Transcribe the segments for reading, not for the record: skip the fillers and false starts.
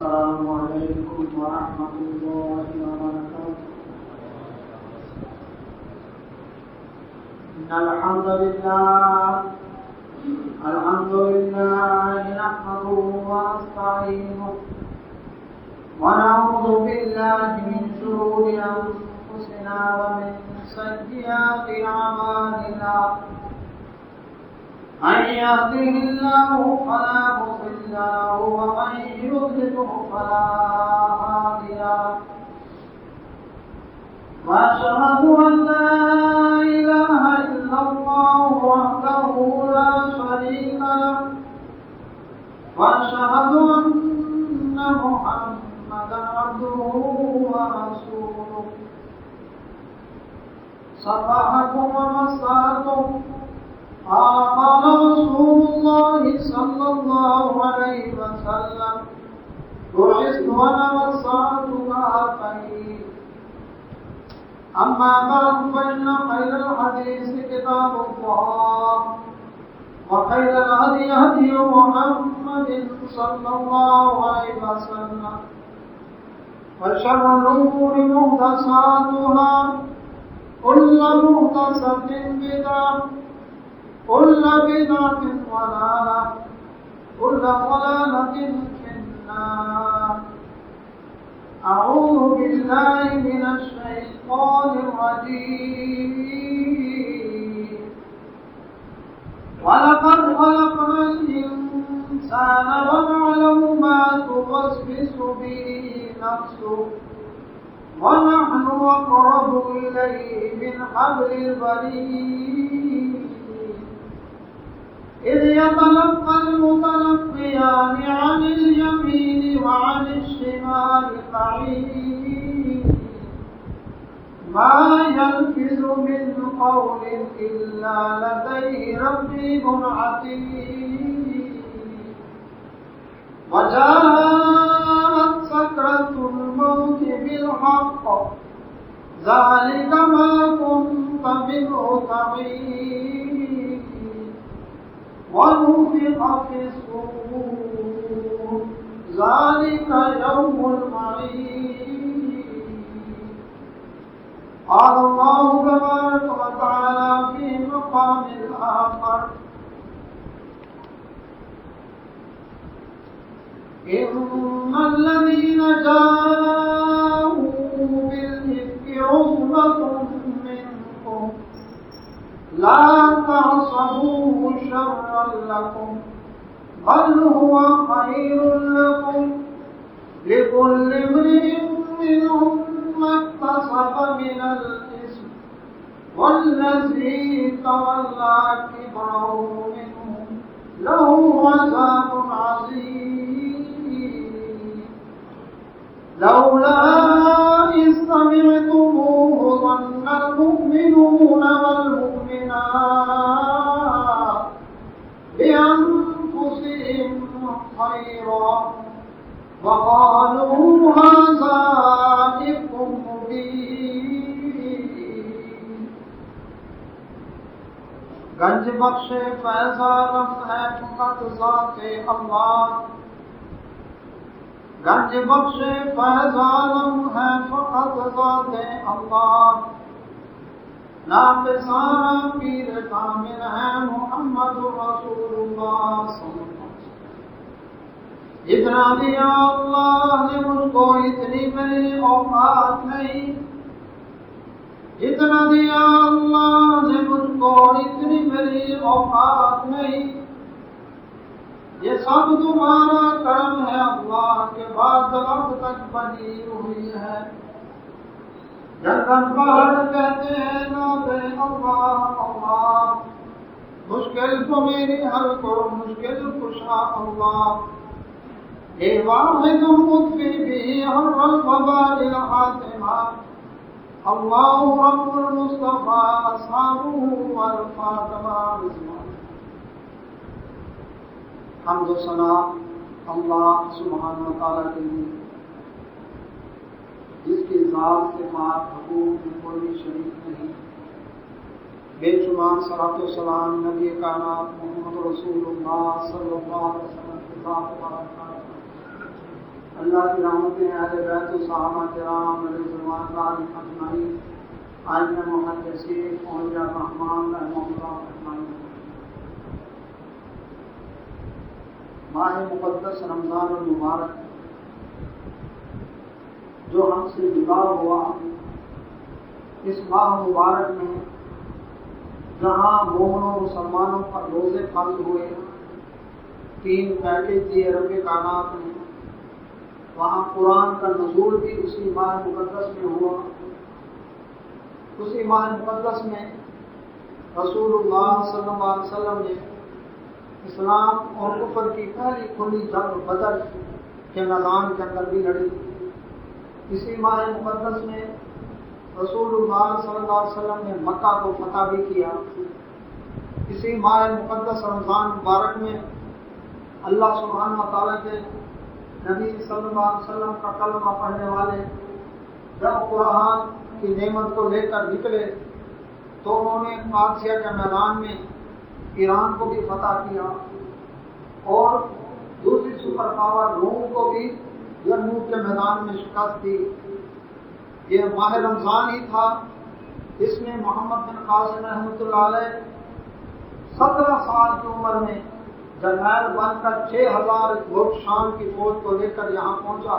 السلام علیکم ورحمۃ اللہ وبرکاتہ۔ ان الحمد لله نحمده ونستعينه ونعوذ بالله من شرور انفسنا ومن سيئات اعمالنا، من يهده الله فلا مضل له ومن يضلل فلا هادي له، وأشهد أن لا إله إلا الله وحده لا شريك له، وأشهد أن محمدا عبده ورسوله، صباحكم ومساءكم. قال رسول الله صلى الله عليه وسلم: بعثت أنا والساعة كهاتين. أما بعد، فإن خير الحديث كتاب الله، وخير الهدي هدي محمد صلى الله عليه وسلم، وشر الأمور محدثاتها، كل محدثة بدعة، كل بدعة ضلالة، كل ضلالة في النار. أعوذ بالله من الشيطان الرجيم. ولقد خلقنا الإنسان ونعلم ما توسوس به نفسه، ونحن أقرب إليه من حبل الوريد، إذ يتلقى المتلقيان عن اليمين وعن الشمال قعيد، ما يلفظ من قول إلا لديه رقيب عتيد. وجاءت سكرة الموت بالحق، ذلك ما كنت منه تحيد. ونفخ في الصور، ذلك يوم الوعيد. قال الله تبارك وتعالى في مقام آخر: إن الذين جاءوا بالإفك عصبة منكم، لا تحسبوه شرا لكم، بل هو خير لكم، لكل امرئ منهم ما اكتسب من الإثم، والذي تولى كبره منهم له عذاب عظيم. لولا إذ سمعتموه ظن المؤمنون والمؤمنات بأنفسهم خيرا، وقالوا هذا إفك مبين. گنج بخش فیض عالم ہے فقط ذات اللہ، گنج بخش فیض عالم ہے فقط ذات اللہ. نام سارا پیر کامل ہے محمد رسول اللہ صلی اللہ علیہ وسلم. جتنا دیا اللہ نے مجھ کو اتنی میری اوقات نہیں، جتنا دیا اللہ نے مجھ کو اتنی میری اوقات نہیں. یہ سب تمہارا کرم ہے اللہ کے بعد اب تک بنی ہوئی ہے. جنگل پہاڑ کہتے ہیں نابے اللہ اللہ، مشکل کو میری حل کرو مشکل کشا اللہ. اے واحد مطفی بھی حر القبائل الحاتمہ، اللہ رب المصطفیٰ اصحابہ والفاطمہ رضوان. حمد و ثنا اللہ سبحانہ و تعالیٰ کے لیے، جس کی ذات کے بعد حقوق میں کوئی شریک نہیں. بے شمار صلاۃ و سلام نبی کائنات محمد رسول اللہ صلی اللہ علیہ وسلم کی ذات مبارکہ اللہ کی رحمتیں اہل بیت و صحابہ کرام رضوان اجمعین، عالم محدثین اولیاء الرحمان رحمہ اللہ اجمعین۔ ماہ مقدس رمضان المبارک جو ہم سے جدا ہوا، اس ماہ مبارک میں جہاں مومنوں مسلمانوں پر روزے فرض ہوئے، 3 پیکج دیے رب کائنات نے، وہاں قرآن کا نزول بھی اسی ماہ مقدس میں ہوا۔ اسی ماہ مقدس میں رسول اللہ صلی اللہ علیہ وسلم نے اسلام اور کفر کی پہلی کھلی جنگ بدر کے میدان کے اندر بھی لڑی۔ اسی ماہ مقدس میں رسول اللہ صلی اللہ علیہ وسلم نے مکہ کو فتح بھی کیا۔ اسی ماہ مقدس رمضان مبارک میں اللہ سبحانہ و تعالیٰ کے نبی صلی اللہ علیہ وسلم کا کلمہ پڑھنے والے جب قرآن کی نعمت کو لے کر نکلے تو انہوں نے قادسیہ کے میدان میں ایران کو بھی فتح کیا اور دوسری سپر پاور روم کو بھی یرموک کے میدان میں شکست دی۔ یہ ماہ رمضان ہی تھا جس میں محمد بن قاسم رحمۃ اللہ علیہ 17 سال کی عمر میں جرنیل بن کر 6000 گھوڑ شام کی فوج کو لے کر یہاں پہنچا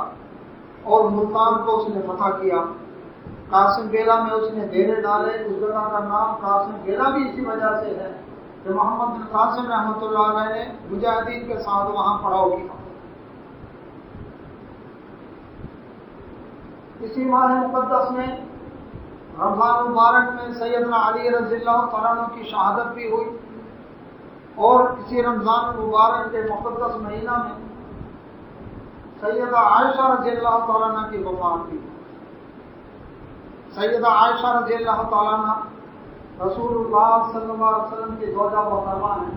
اور ملتان کو اس نے فتح کیا۔ قاسم بیلا میں اس نے ڈیرے ڈالے۔ اس جگہ کا نام قاسم بیلا بھی اسی وجہ سے ہے کہ محمد بن قاسم رحمۃ اللہ علیہ نے مجاہدین کے ساتھ وہاں پڑاؤ کیا۔ اسی ماہ مقدس میں رمضان مبارک میں سیدنا علی رضی اللہ تعالیٰ عنہ کی شہادت بھی ہوئی، اور اسی رمضان مبارک کے مقدس مہینہ میں سیدہ عائشہ رضی اللہ تعالیٰ عنہ کی وفات ہوئی۔ سیدہ عائشہ رضی اللہ تعالیٰ عنہ رسول اللہ صلی اللہ علیہ وسلم کی زوجہ محترمہ ہیں۔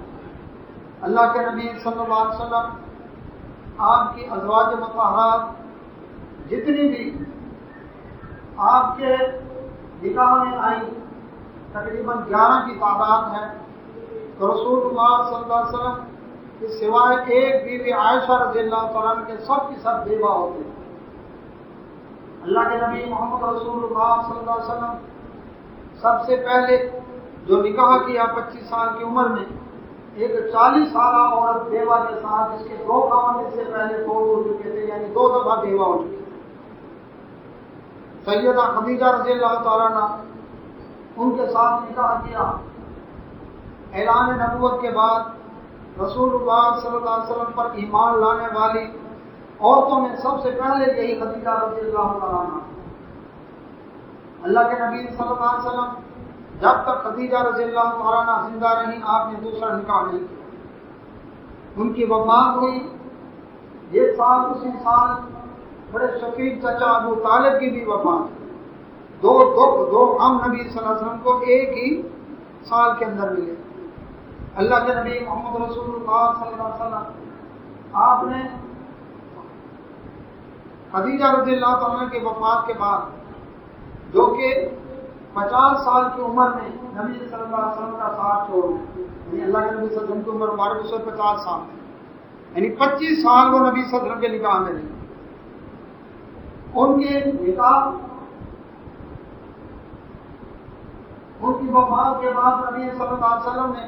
اللہ کے نبی صلی اللہ علیہ وسلم آپ کی ازواج مطہرات جتنی بھی آپ کے نکاح میں آئی تقریباً 11 کی تعداد ہے، تو رسول اللہ صلی اللہ علیہ وسلم کے سوائے ایک بیوی عائشہ رضی اللہ تعالیٰ عنہ کے سب کی سب بیوہ ہوتے ہیں۔ اللہ کے نبی محمد رسول اللہ صلی اللہ علیہ وسلم سب سے پہلے جو نکاح کیا 25 سال کی عمر میں، ایک 40 سالہ عورت بیوہ کے ساتھ جس کے 2 خاوند اس سے پہلے فوت ہو چکے تھے، یعنی 2 دفعہ بیوہ ہو چکے تھے۔ سیدہ خدیجہ رضی اللہ تعالیٰ عنہ ان کے ساتھ نکاح کیا۔ اعلان نبوت کے بعد رسول اللہ صلی اللہ علیہ وسلم پر ایمان لانے والی عورتوں میں سب سے پہلے یہی خدیجہ رضی اللہ تعالیٰ عنہ۔ اللہ کے نبی صلی اللہ علیہ وسلم جب تک خدیجہ رضی اللہ تعالیٰ عنہ زندہ رہی آپ نے دوسرا نکاح نہیں کیا۔ ان کی وفات ہوئی یہ سال اسی سال بڑے شفیق چچا ابو طالب کی بھی وفات ہوئی۔ 2 دکھ 2 غم نبی صلی اللہ علیہ وسلم کو ایک ہی سال کے اندر ملے۔ اللہ کے نبی محمد رسول اللہ صلی اللہ علیہ وسلم آپ نے خدیجہ رضی اللہ تعالیٰ کی وفات کے بعد جو کہ 50 سال کی عمر میں نبی صلی اللہ علیہ وسلم کا ساتھ چھوڑ گئے، یعنی اللہ کے نبی صلی اللہ علیہ وسلم کی عمر مبارک 50 سال، یعنی 25 سال وہ نبی صلی اللہ علیہ وسلم کے نکاح میں رہے۔ ان کے نکاح ان کی وفات کے بعد نبی صلی اللہ علیہ وسلم نے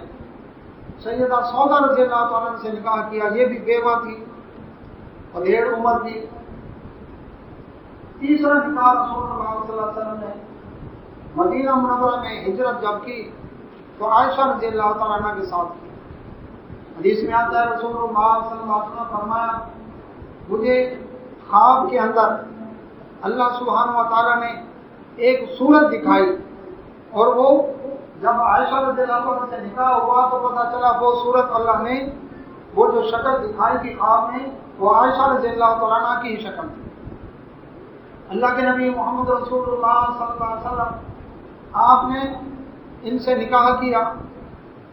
سیدہ سودا رضی اللہ تعالیٰ عنہ سے نکاح کیا۔ یہ بھی بیوہ تھی اور 1.5 عمر تھی۔ تیسرا نکاح رسول اللہ صلی اللہ علیہ وسلم نے مدینہ منورہ میں ہجرت جب کی تو عائشہ رضی اللہ تعالیٰ عنہ کے ساتھ کی۔ حدیث میں آتا ہے رسول اللہ صلی اللہ علیہ وسلم فرمایا مجھے خواب کے اندر اللہ سبحانہ و تعالیٰ نے ایک صورت دکھائی، اور وہ جب عائشہ رضی اللہ عنہ سے نکاح ہوا تو پتہ چلا وہ صورت اللہ نے وہ جو شکل دکھائی تھی خواب میں وہ عائشہ رضی اللہ تعالیٰ عنہ کی ہی شکل تھی۔ اللہ کے نبی محمد رسول اللہ صلی اللہ علیہ وسلم آپ نے ان سے نکاح کیا۔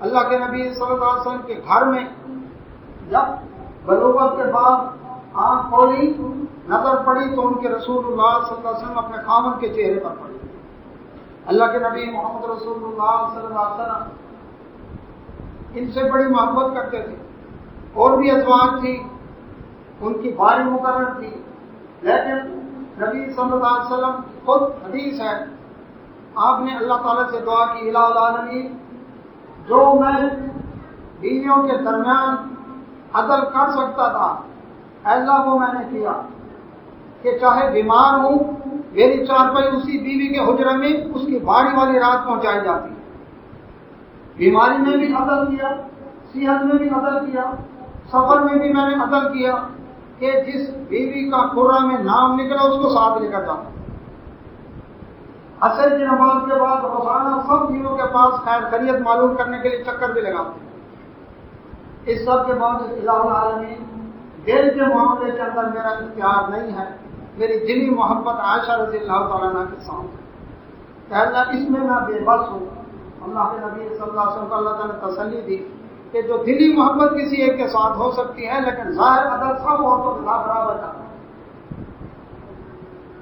اللہ کے نبی صلی اللہ علیہ وسلم کے گھر میں جب بلوغت کے بعد آنکھ کھولی نظر پڑی تو ان کے رسول اللہ صلی اللہ علیہ وسلم اپنے خامن کے چہرے پر پڑی۔ اللہ کے نبی محمد رسول اللہ صلی اللہ علیہ وسلم ان سے بڑی محبت کرتے تھے۔ اور بھی ازواج تھی، ان کی باری مقرر تھی، لیکن نبی صلی اللہ علیہ وسلم خود حدیث ہے، آپ نے اللہ تعالیٰ سے دعا کی، الہ العالمین جو میں بیویوں کے درمیان عدل کر سکتا تھا اللہ وہ میں نے کیا، کہ چاہے بیمار ہوں میری چارپائی اسی بیوی کے حجرے میں اس کی باری والی رات پہنچائی جاتی، بیماری میں بھی عدل کیا، صحت میں بھی عدل کیا، سفر میں بھی میں نے عدل کیا کہ جس بیوی کا قرہ میں نام نکلا اس کو ساتھ لے کر جاتا، عصر کی نماز کے بعد روزانہ سب بیویوں کے پاس خیر خیریت معلوم کرنے کے لیے چکر بھی لگاتے۔ اس سب کے باوجود الہ العالمین دل کے معاملے کے اندر میرا اختیار نہیں ہے، میری دلی محبت عائشہ رضی اللہ تعالیٰ عنہ کے ساتھ ہے کہ اللہ اس میں بے بس ہوں۔ اللہ کے نبی صلی اللہ علیہ وسلم کو اللہ تعالیٰ نے تسلی دی کہ جو دلی محبت کسی ایک کے ساتھ ہو سکتی ہے لیکن ظاہر عدل سب عورتوں کے ساتھ برابر کرتا ہے۔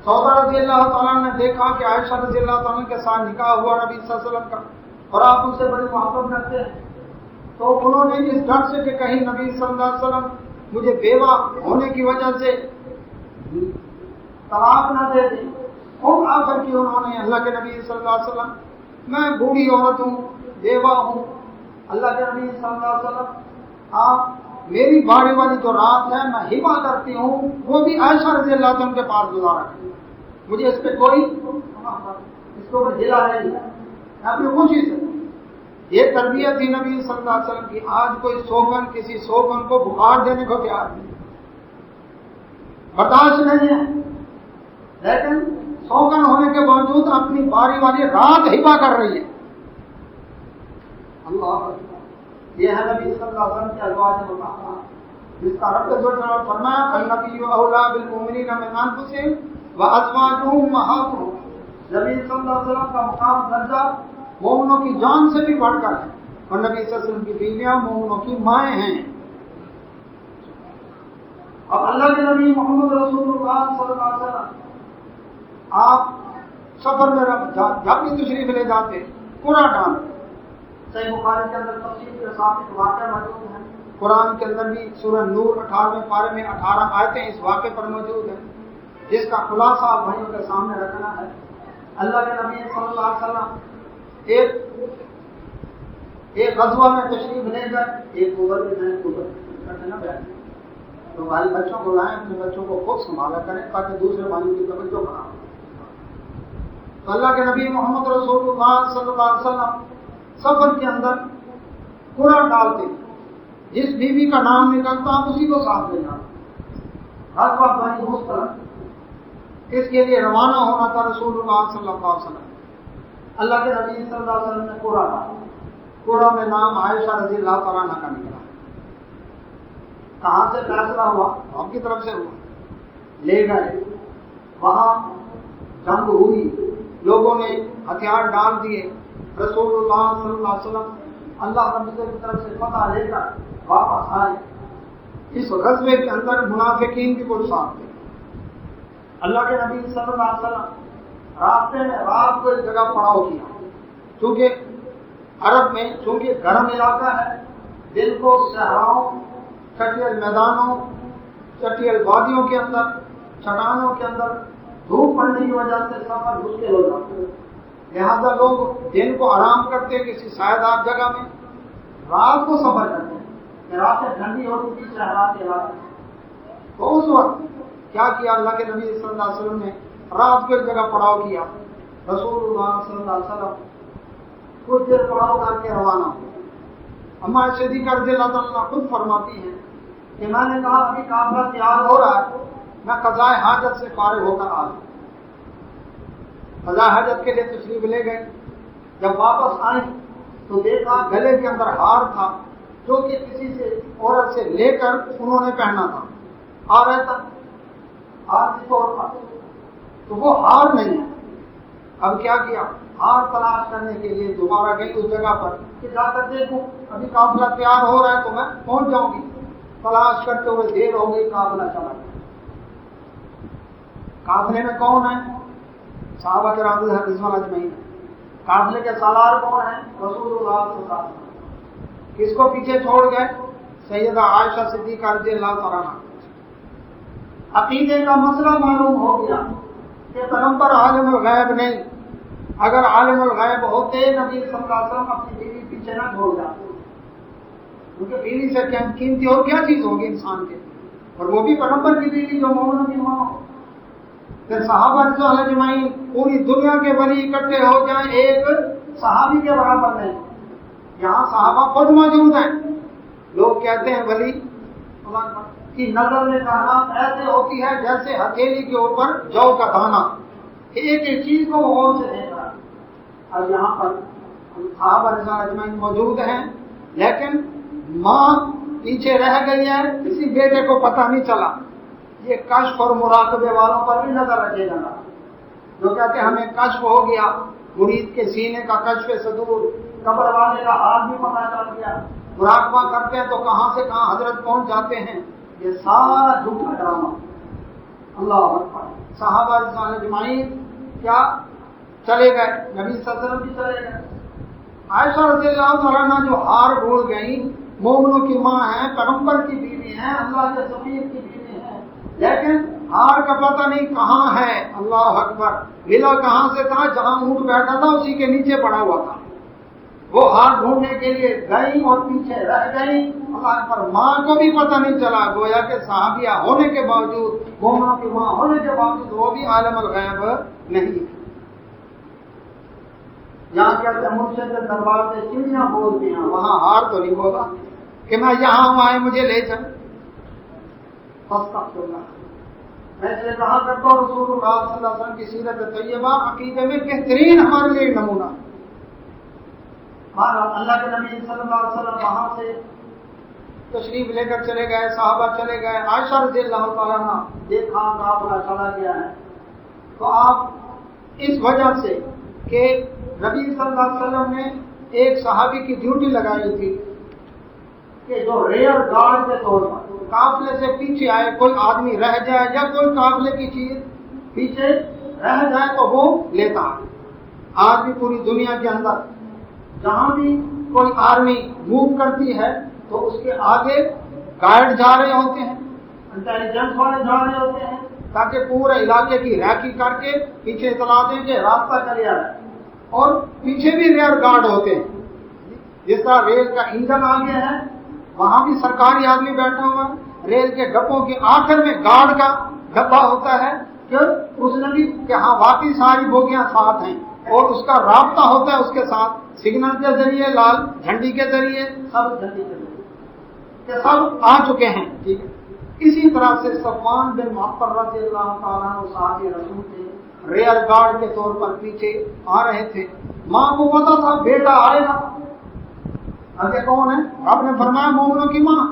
سودا رضی اللہ تعالیٰ نے دیکھا کہ عائشہ رضی اللہ تعالیٰ کے ساتھ نکاح ہوا نبی صلی اللہ علیہ وسلم کا اور آپ ان سے بڑی محبت کرتے ہیں، تو انہوں نے اس ڈر سے کہ کہیں نبی صلی اللہ علیہ وسلم مجھے بیوہ ہونے کی وجہ سے طلاق نہ دے دیں، خوب آخر کی انہوں نے اللہ کے نبی صلی اللہ علیہ وسلم میں بوڑھی عورت ہوں، بیوہ ہوں، اللہ کے نبی صلی اللہ علیہ وسلم آپ میری باری والی جو رات ہے میں ہبہ کرتی ہوں وہ بھی عائشہ رضی اللہ عنہ کے پاس گزارا ہے، مجھے اس پہ کوئی اس کو ہلا نہیں ہے، میں اپنی خوشی سے یہ تربیت تھی نبی صلی اللہ علیہ وسلم کی۔ آج کوئی سوگن کسی سوگن کو بخار دینے کو تیار نہیں، برداشت نہیں ہے، لیکن سوگن ہونے کے باوجود اپنی باری والی رات ہبہ کر رہی ہے۔ اللہ یہ ہے نبی صلی اللہ علیہ وسلم کے ازواج مطہرات جس کا رب ذو الجلال فرمایا النبی اولیٰ بالمؤمنین من انفسہم وازواجہ امہاتہم، نبی صلی اللہ علیہ وسلم کا مقام درجہ مومنوں کی جان سے بھی بڑھ کر ہے اور نبی صلی اللہ علیہ وسلم کی بیویاں مومنوں کی مائیں ہیں۔ اب اللہ کے نبی محمد رسول اللہ صلی اللہ علیہ وسلم آپ سفر میں جب بھی تشریف لے جاتے قرآن ڈال، صحیح بخاری کے اندر تفصیل کے ساتھ ایک واقعہ موجود ہے، قرآن کے اندر بھی سورہ نور 18ویں پارے میں 18 آیتیں اس واقعے پر موجود ہیں جس کا خلاصہ آپ بھائیوں کے سامنے رکھنا ہے۔ اللہ کے نبی صلی اللہ علیہ وسلم ایک غزوہ میں تشریف لے کر ایک تو بھائی بچوں کو لائیں، اپنے بچوں کو خود سنبھالا کریں تاکہ دوسرے بھائیوں کی توجہ بنا۔ تو اللہ کے نبی محمد رسول اللہ صلی اللہ علیہ وسلم سفر کے اندر قرآن ڈالتے، جس بیوی کا نام نکلتا اسی کو ساتھ لے جانا، ہر وقت بھائی مسترد اس کے لیے روانہ ہونا تھا رسول اللہ صلی اللہ علیہ وسلم۔ اللہ کے نبی صلی اللہ علیہ وسلم نے قرآ ڈالا، قرآ میں نام عائشہ رضی اللہ تعالیٰ عنہ کا نکلا۔ کہاں سے فیصلہ ہوا؟ آپ کی طرف سے ہوا، لے گئے، وہاں جنگ ہوئی، لوگوں نے ہتھیار ڈال دیے، رسول اللہ صلی اللہ علیہ وسلم اللہ رب کی طرف سے فتح لے کر واپس آئے۔ اس غزوے کے اندر منافقین بھی کچھ ساتھ تھے۔ اللہ کے نبی صلی اللہ علیہ وسلم راستے میں رات کو ایک جگہ پڑاؤ کیا، چونکہ عرب میں چونکہ گرم علاقہ ہے، دن کو صحراؤں، چٹیل میدانوں، چٹیل وادیوں کے اندر، چٹانوں کے اندر دھوپ پڑنے کی وجہ سے سفر مشکل ہو جاتا ہے، لہذا لوگ دن کو آرام کرتے ہیں کسی سایہ جگہ میں، رات کو سفر کرتے ہیں کہ راتیں ٹھنڈی ہوتی تھی صحرا کے علاقے میں۔ تو اس وقت کیا کیا اللہ کے نبی صلی اللہ علیہ وسلم نے رات کو ایک جگہ پڑاؤ کیا، رسول اللہ صلی اللہ علیہ وسلم کچھ دیر پڑاؤ کر کے روانہ ہو۔ اما صدیقہ رضی اللہ تعالیٰ خود فرماتی ہیں کہ میں نے کہا ابھی کافلہ تیار ہو رہا ہے، میں قضاء حاجت سے فارغ ہو کر آ جاؤں۔ قضاء حاجت کے لیے تشریف لے گئے، جب واپس آئیں تو دیکھا گلے کے اندر ہار تھا جو کہ کسی سے عورت سے لے کر انہوں نے پہنا تھا، آ رہا تھا ہار کی طور پر، تو وہ ہار نہیں ہے۔ اب کیا کیا؟ ہار تلاش کرنے کے لیے دوبارہ گئی اس جگہ پر کہ جا کر دیکھوں ابھی قافلہ تیار ہو رہا ہے تو میں پہنچ جاؤں گی۔ تلاش کرتے ہوئے دیر ہو گئی، قافلہ چلا گیا۔ قافلے میں کون ہے؟ صحابہ کرام رضوان اجمعین۔ قافلے کے سالار کون ہیں؟ رسول اللہ صلی اللہ علیہ وسلم۔ کس کو پیچھے چھوڑ گئے؟ سیدہ عائشہ صدیقہ رضی اللہ تعالیٰ عنہ۔ عقیدے کا مسئلہ معلوم ہو گیا کہ پیغمبر عالم الغیب نہیں. اگر عالم الغیب ہوتے نبی صلی اللہ علیہ وسلم اپنی بیوی پیچھے نہ چھوڑ جاتے، کیونکہ بیوی سے قیمتی اور کیا چیز ہوگی انسان کے، اور وہ بھی پیغمبر کی بیوی جو مومنوں کی ماں ہو. پھر صحابہ رضوان اجمعین پوری دنیا کے ولی اکٹھے ہو جائیں ایک صحابی کے برابر نہیں. یہاں صحابہ خود موجود ہیں. لوگ کہتے ہیں ولی کی نظر میں کائنات ایسے ہوتی ہے جیسے ہتھیلی کے اوپر جو کا دانا، ایک ایک چیز کو وہ غور سے دیکھ رہا ہے. اور یہاں پر صحابہ رضوان اجمعین موجود ہیں، لیکن ماں پیچھے رہ گئی ہے، کسی بیٹے کو پتہ نہیں چلا. یہ کشف اور مراقبے والوں پر بھی نظر رکھے جانا، جو کہتے ہیں ہمیں کشف ہو گیا، مرید کے سینے کا کشف صدور، قبر والے کا حال بھی پتہ چل گیا، مراقبہ کرتے ہیں تو کہاں سے کہاں حضرت پہنچ جاتے ہیں. یہ سارا جھوٹا ڈرامہ. اللہ اکبر. صحابہ رضوان اجمعین کیا چلے گئے، نبی صلی اللہ علیہ وسلم بھی چلے گئے. عائشہ رضی اللہ عنہا جو ہار بھول گئی، مومنوں کی ماں ہیں، پیغمبر کی بیوی ہیں، اللہ کے سفیر کی بیوی ہیں، لیکن ہار کا پتہ نہیں کہاں ہے. اللہ اکبر. ملا کہاں سے تھا؟ جہاں اونٹ بیٹھا تھا اسی کے نیچے پڑا ہوا تھا. وہ ہار ڈھونڈنے کے لیے گئی اور پیچھے رہ گئی. اللہ اکبر. ماں کو بھی پتہ نہیں چلا، گویا کہ صحابیہ ہونے کے باوجود، مومنوں کی ماں ہونے کے باوجود وہ بھی عالم الغیب نہیں. یہاں کہتے ہیں مرشد کے دربار سے چڑیاں بولتی ہیں، وہاں ہار تو نہیں بولا کہ میں یہاں ہوں، آئے مجھے لے جائیں. استغفر اللہ. میں سے کہا کرتا ہوں رسول اللہ صلی اللہ علیہ وسلم کی سیرت طیبہ عقیدے میں بہترین ہمارے لیے نمونہ. اللہ کے نبی صلی اللہ علیہ وسلم وہاں سے تشریف لے کر چلے گئے، صحابہ چلے گئے. عائشہ رضی اللہ تعالیٰ عنہ دیکھا قافلہ چلا گیا ہے، تو آپ اس وجہ سے کہ نبی صلی اللہ علیہ وسلم نے ایک صحابی کی ڈیوٹی لگائی تھی کہ جو ریئر گارڈ کے طور پر قافلے سے پیچھے آئے، کوئی آدمی رہ جائے یا کوئی قافلے کی چیز پیچھے رہ جائے تو وہ لیتا ہے. آج بھی پوری دنیا کے اندر جہاں بھی کوئی آرمی موو کرتی ہے تو اس کے آگے گائیڈ جا رہے ہوتے ہیں، انٹیلیجنس والے جا رہے ہوتے ہیں، تاکہ پورے علاقے کی ریکی کر کے پیچھے اطلاع دیں کہ راستہ کلیر ہے. اور پیچھے بھی ریئر گارڈ ہوتے ہیں. جس طرح ریل کا انجن آگے ہے، وہاں بھی سرکاری آدمی بیٹھا ہوا ہے. ریل کے ڈبوں کے آخر میں گارڈ کا ڈبہ ہوتا ہے کہ اس نے بھی کہ ہاں باقی ساری بوگیاں ساتھ ہیں، اور اس کا رابطہ ہوتا ہے اس کے ساتھ سگنل کے ذریعے، لال جھنڈی کے ذریعے، سب جھنڈی کے ذریعے کہ سب آ چکے ہیں. ٹھیک ہے. اسی طرح سے صفوان بن معطل رضی اللہ تعالیٰ عنہ صحابی رسول تھے، ریئر گارڈ کے طور پر پیچھے آ رہے تھے. ماں کو پتا تھا بیٹا آئے گا. آگے کون ہے؟ آپ نے فرمایا مومنوں کی ماں.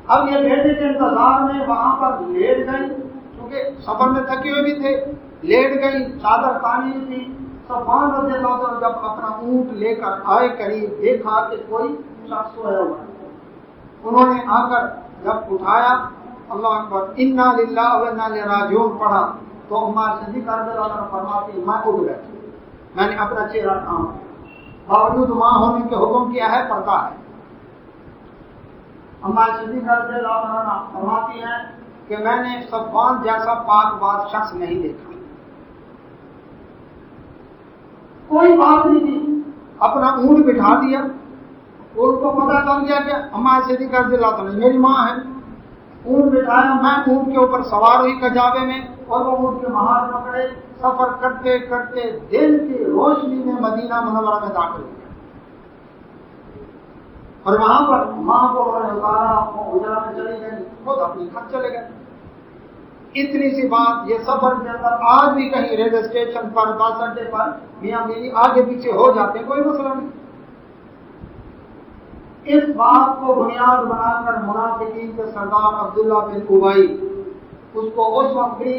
اب یہ بیٹے کے انتظار میں وہاں پر لیٹ گئی، کیونکہ سفر میں تھکے ہوئے بھی تھے. لیٹ گئی، چادر تانی تھی. صفوان رضی اللہ عنہ جب اپنا اونٹ لے کر آئے قریب، دیکھا کہ کوئی شخص سویا ہوا ہے. انہوں نے آ کر جب اٹھایا، اللہ اکبر، انا للہ و انا الیہ راجعون پڑھا، تو اماں صدیقہ رضی اللہ عنہا فرماتی میں اٹھ بیٹھی، میں نے اپنا چہرہ تھاما. باوجود ماں ہونے کے حکم کیا ہے، پڑھتا ہے. اماں صدیقہ رضی اللہ عنہا فرماتی ہیں کہ میں نے صفوان جیسا پاک باز شخص نہیں دیکھا. کوئی بات نہیں تھی، اپنا اونٹ بٹھا دیا. ان کو پتا چل گیا کہ اماں صدیقہ رضی اللہ عنہا میری ماں ہے. اونٹ بٹھایا، میں اونٹ کے اوپر سوار ہوئی کجاوے میں، اور وہ اونٹ کے مہار پکڑے. سفر کرتے کرتے دن کی روشنی میں مدینہ منورہ میں داخل ہو گیا، اور وہاں پر ماں کو اتارا، اجرا میں چلی گئی، خود اپنی گھر چلے گئے. اتنی سی بات. یہ سفر کے اندر آج بھی کہیں ریلوے اسٹیشن پر، بس اڈے پر میاں بیوی آگے پیچھے ہو جاتے، کوئی مسئلہ نہیں. اس بات کو بنیاد بنا کر منافقین کے سردار عبداللہ بن ابی، اس کو اس وقت بھی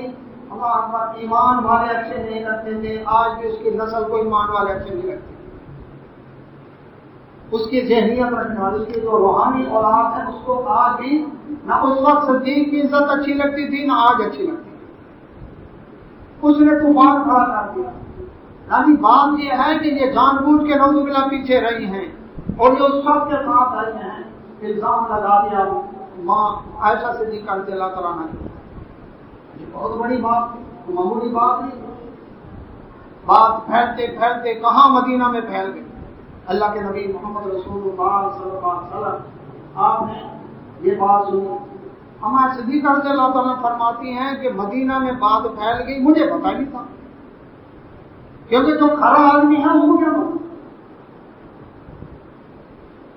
اللہ اکبر ایمان والے اچھے نہیں لگتے تھے. آج بھی اس کی نسل کو ایمان والے اچھے نہیں لگتے. اس کی ذہنیت رکھنے والی، اس کی جو روحانی اولاد ہے، اس کو آج بھی نہ اس وقت صدیق کی عزت اچھی لگتی تھی، نہ آج اچھی لگتی. اس نے طوفان کھڑا کر دیا. یعنی بات یہ ہے کہ یہ جان بوجھ کے نعوذ باللہ پیچھے رہی ہیں، اور یہ اس وقت کے ساتھ آئے ہیں. الزام لگا دیا ماں عائشہ صدیقہ رضی اللہ تعالیٰ عنہ کی، یہ بہت بڑی بات، معمولی بات نہیں۔ بات پھیلتے پھیلتے کہاں مدینہ میں پھیل گئی۔ اللہ کے نبی محمد رسول اللہ صلی اللہ علیہ وسلم آپ نے یہ بات سنی۔ ہمارے صدیقہ رضی اللہ تعالیٰ فرماتی ہیں کہ مدینہ میں بات پھیل گئی، مجھے پتا نہیں تھا، کیونکہ جو کھڑا آدمی ہے وہ کیا پتا۔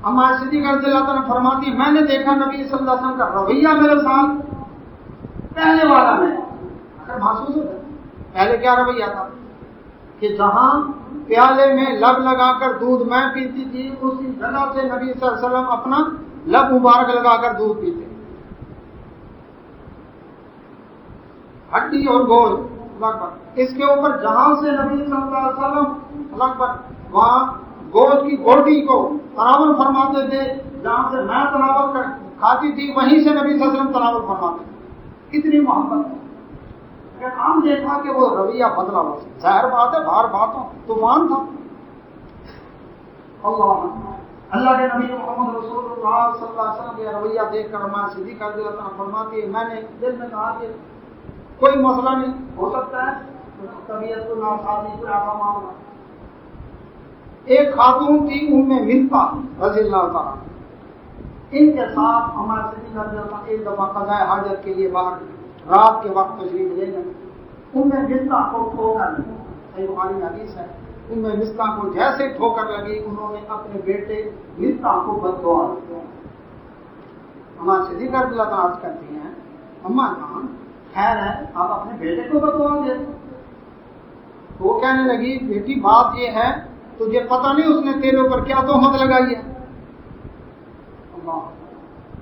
ہمارے صدیقہ رضی اللہ تعالیٰ فرماتی ہیں میں نے دیکھا نبی صلی اللہ علیہ وسلم کا رویہ میرے ساتھ پہلے والا میں اگر محسوس ہوتا ہے۔ پہلے کیا رویہ تھا کہ جہاں پیالے میں لب لگا کر دودھ میں پیتی تھی، اسی جگہ سے نبی صلی اللہ علیہ وسلم اپنا لب مبارک لگا کر دودھ پیتے، ہڈی اور گوشت لگ بھگ اس کے اوپر جہاں سے نبی صلی اللہ علیہ وسلم لگ بھگ وہاں گوشت کی گوٹی کو تناول فرماتے تھے، جہاں سے میں تناول کر کھاتی تھی وہیں سے نبی صلی اللہ علیہ وسلم تناول فرماتے تھے۔ اتنی محبت ہے۔ لیکن ہم دیکھا کہ وہ رویہ بدلا ہوا، ظاہر بات ہے باہر باتوں طوفان تھا۔ اللہ کے نبی محمد رسول اللہ صلی اللہ علیہ وسلم یہ رویہ دیکھ کر میں صدیقہ رضی اللہ عنہ فرماتی ہے میں نے دل میں کہا کہ کوئی مسئلہ نہیں، ہو سکتا ہے طبیعت کو ناسازی کوئی ایسا معاملہ۔ ایک خاتون تھی ملتا رضی اللہ تعالیٰ، ان کے ساتھ ہمارے صدیقہ رضی اللہ عنہ ایک دفعہ قضاء حاجت کے لیے باہر رات کے وقت تشریف لے گئے۔ ملتا کو ٹھوکر لگی، صحیح بخاری میں حدیث ہے، ملتا کو جیسے ٹھوکر لگی انہوں نے اپنے بیٹے ملتا کو بد دعا دی۔ ہمارے صدیقہ رضی اللہ تعالیٰ کرتی ہیں اماں جان خیر ہے آپ اپنے بیٹے کو بد دعا دے۔ وہ کہنے لگی بیٹی بات یہ ہے تجھے پتہ نہیں اس نے تیرے اوپر کیا تہمت لگائی ہے۔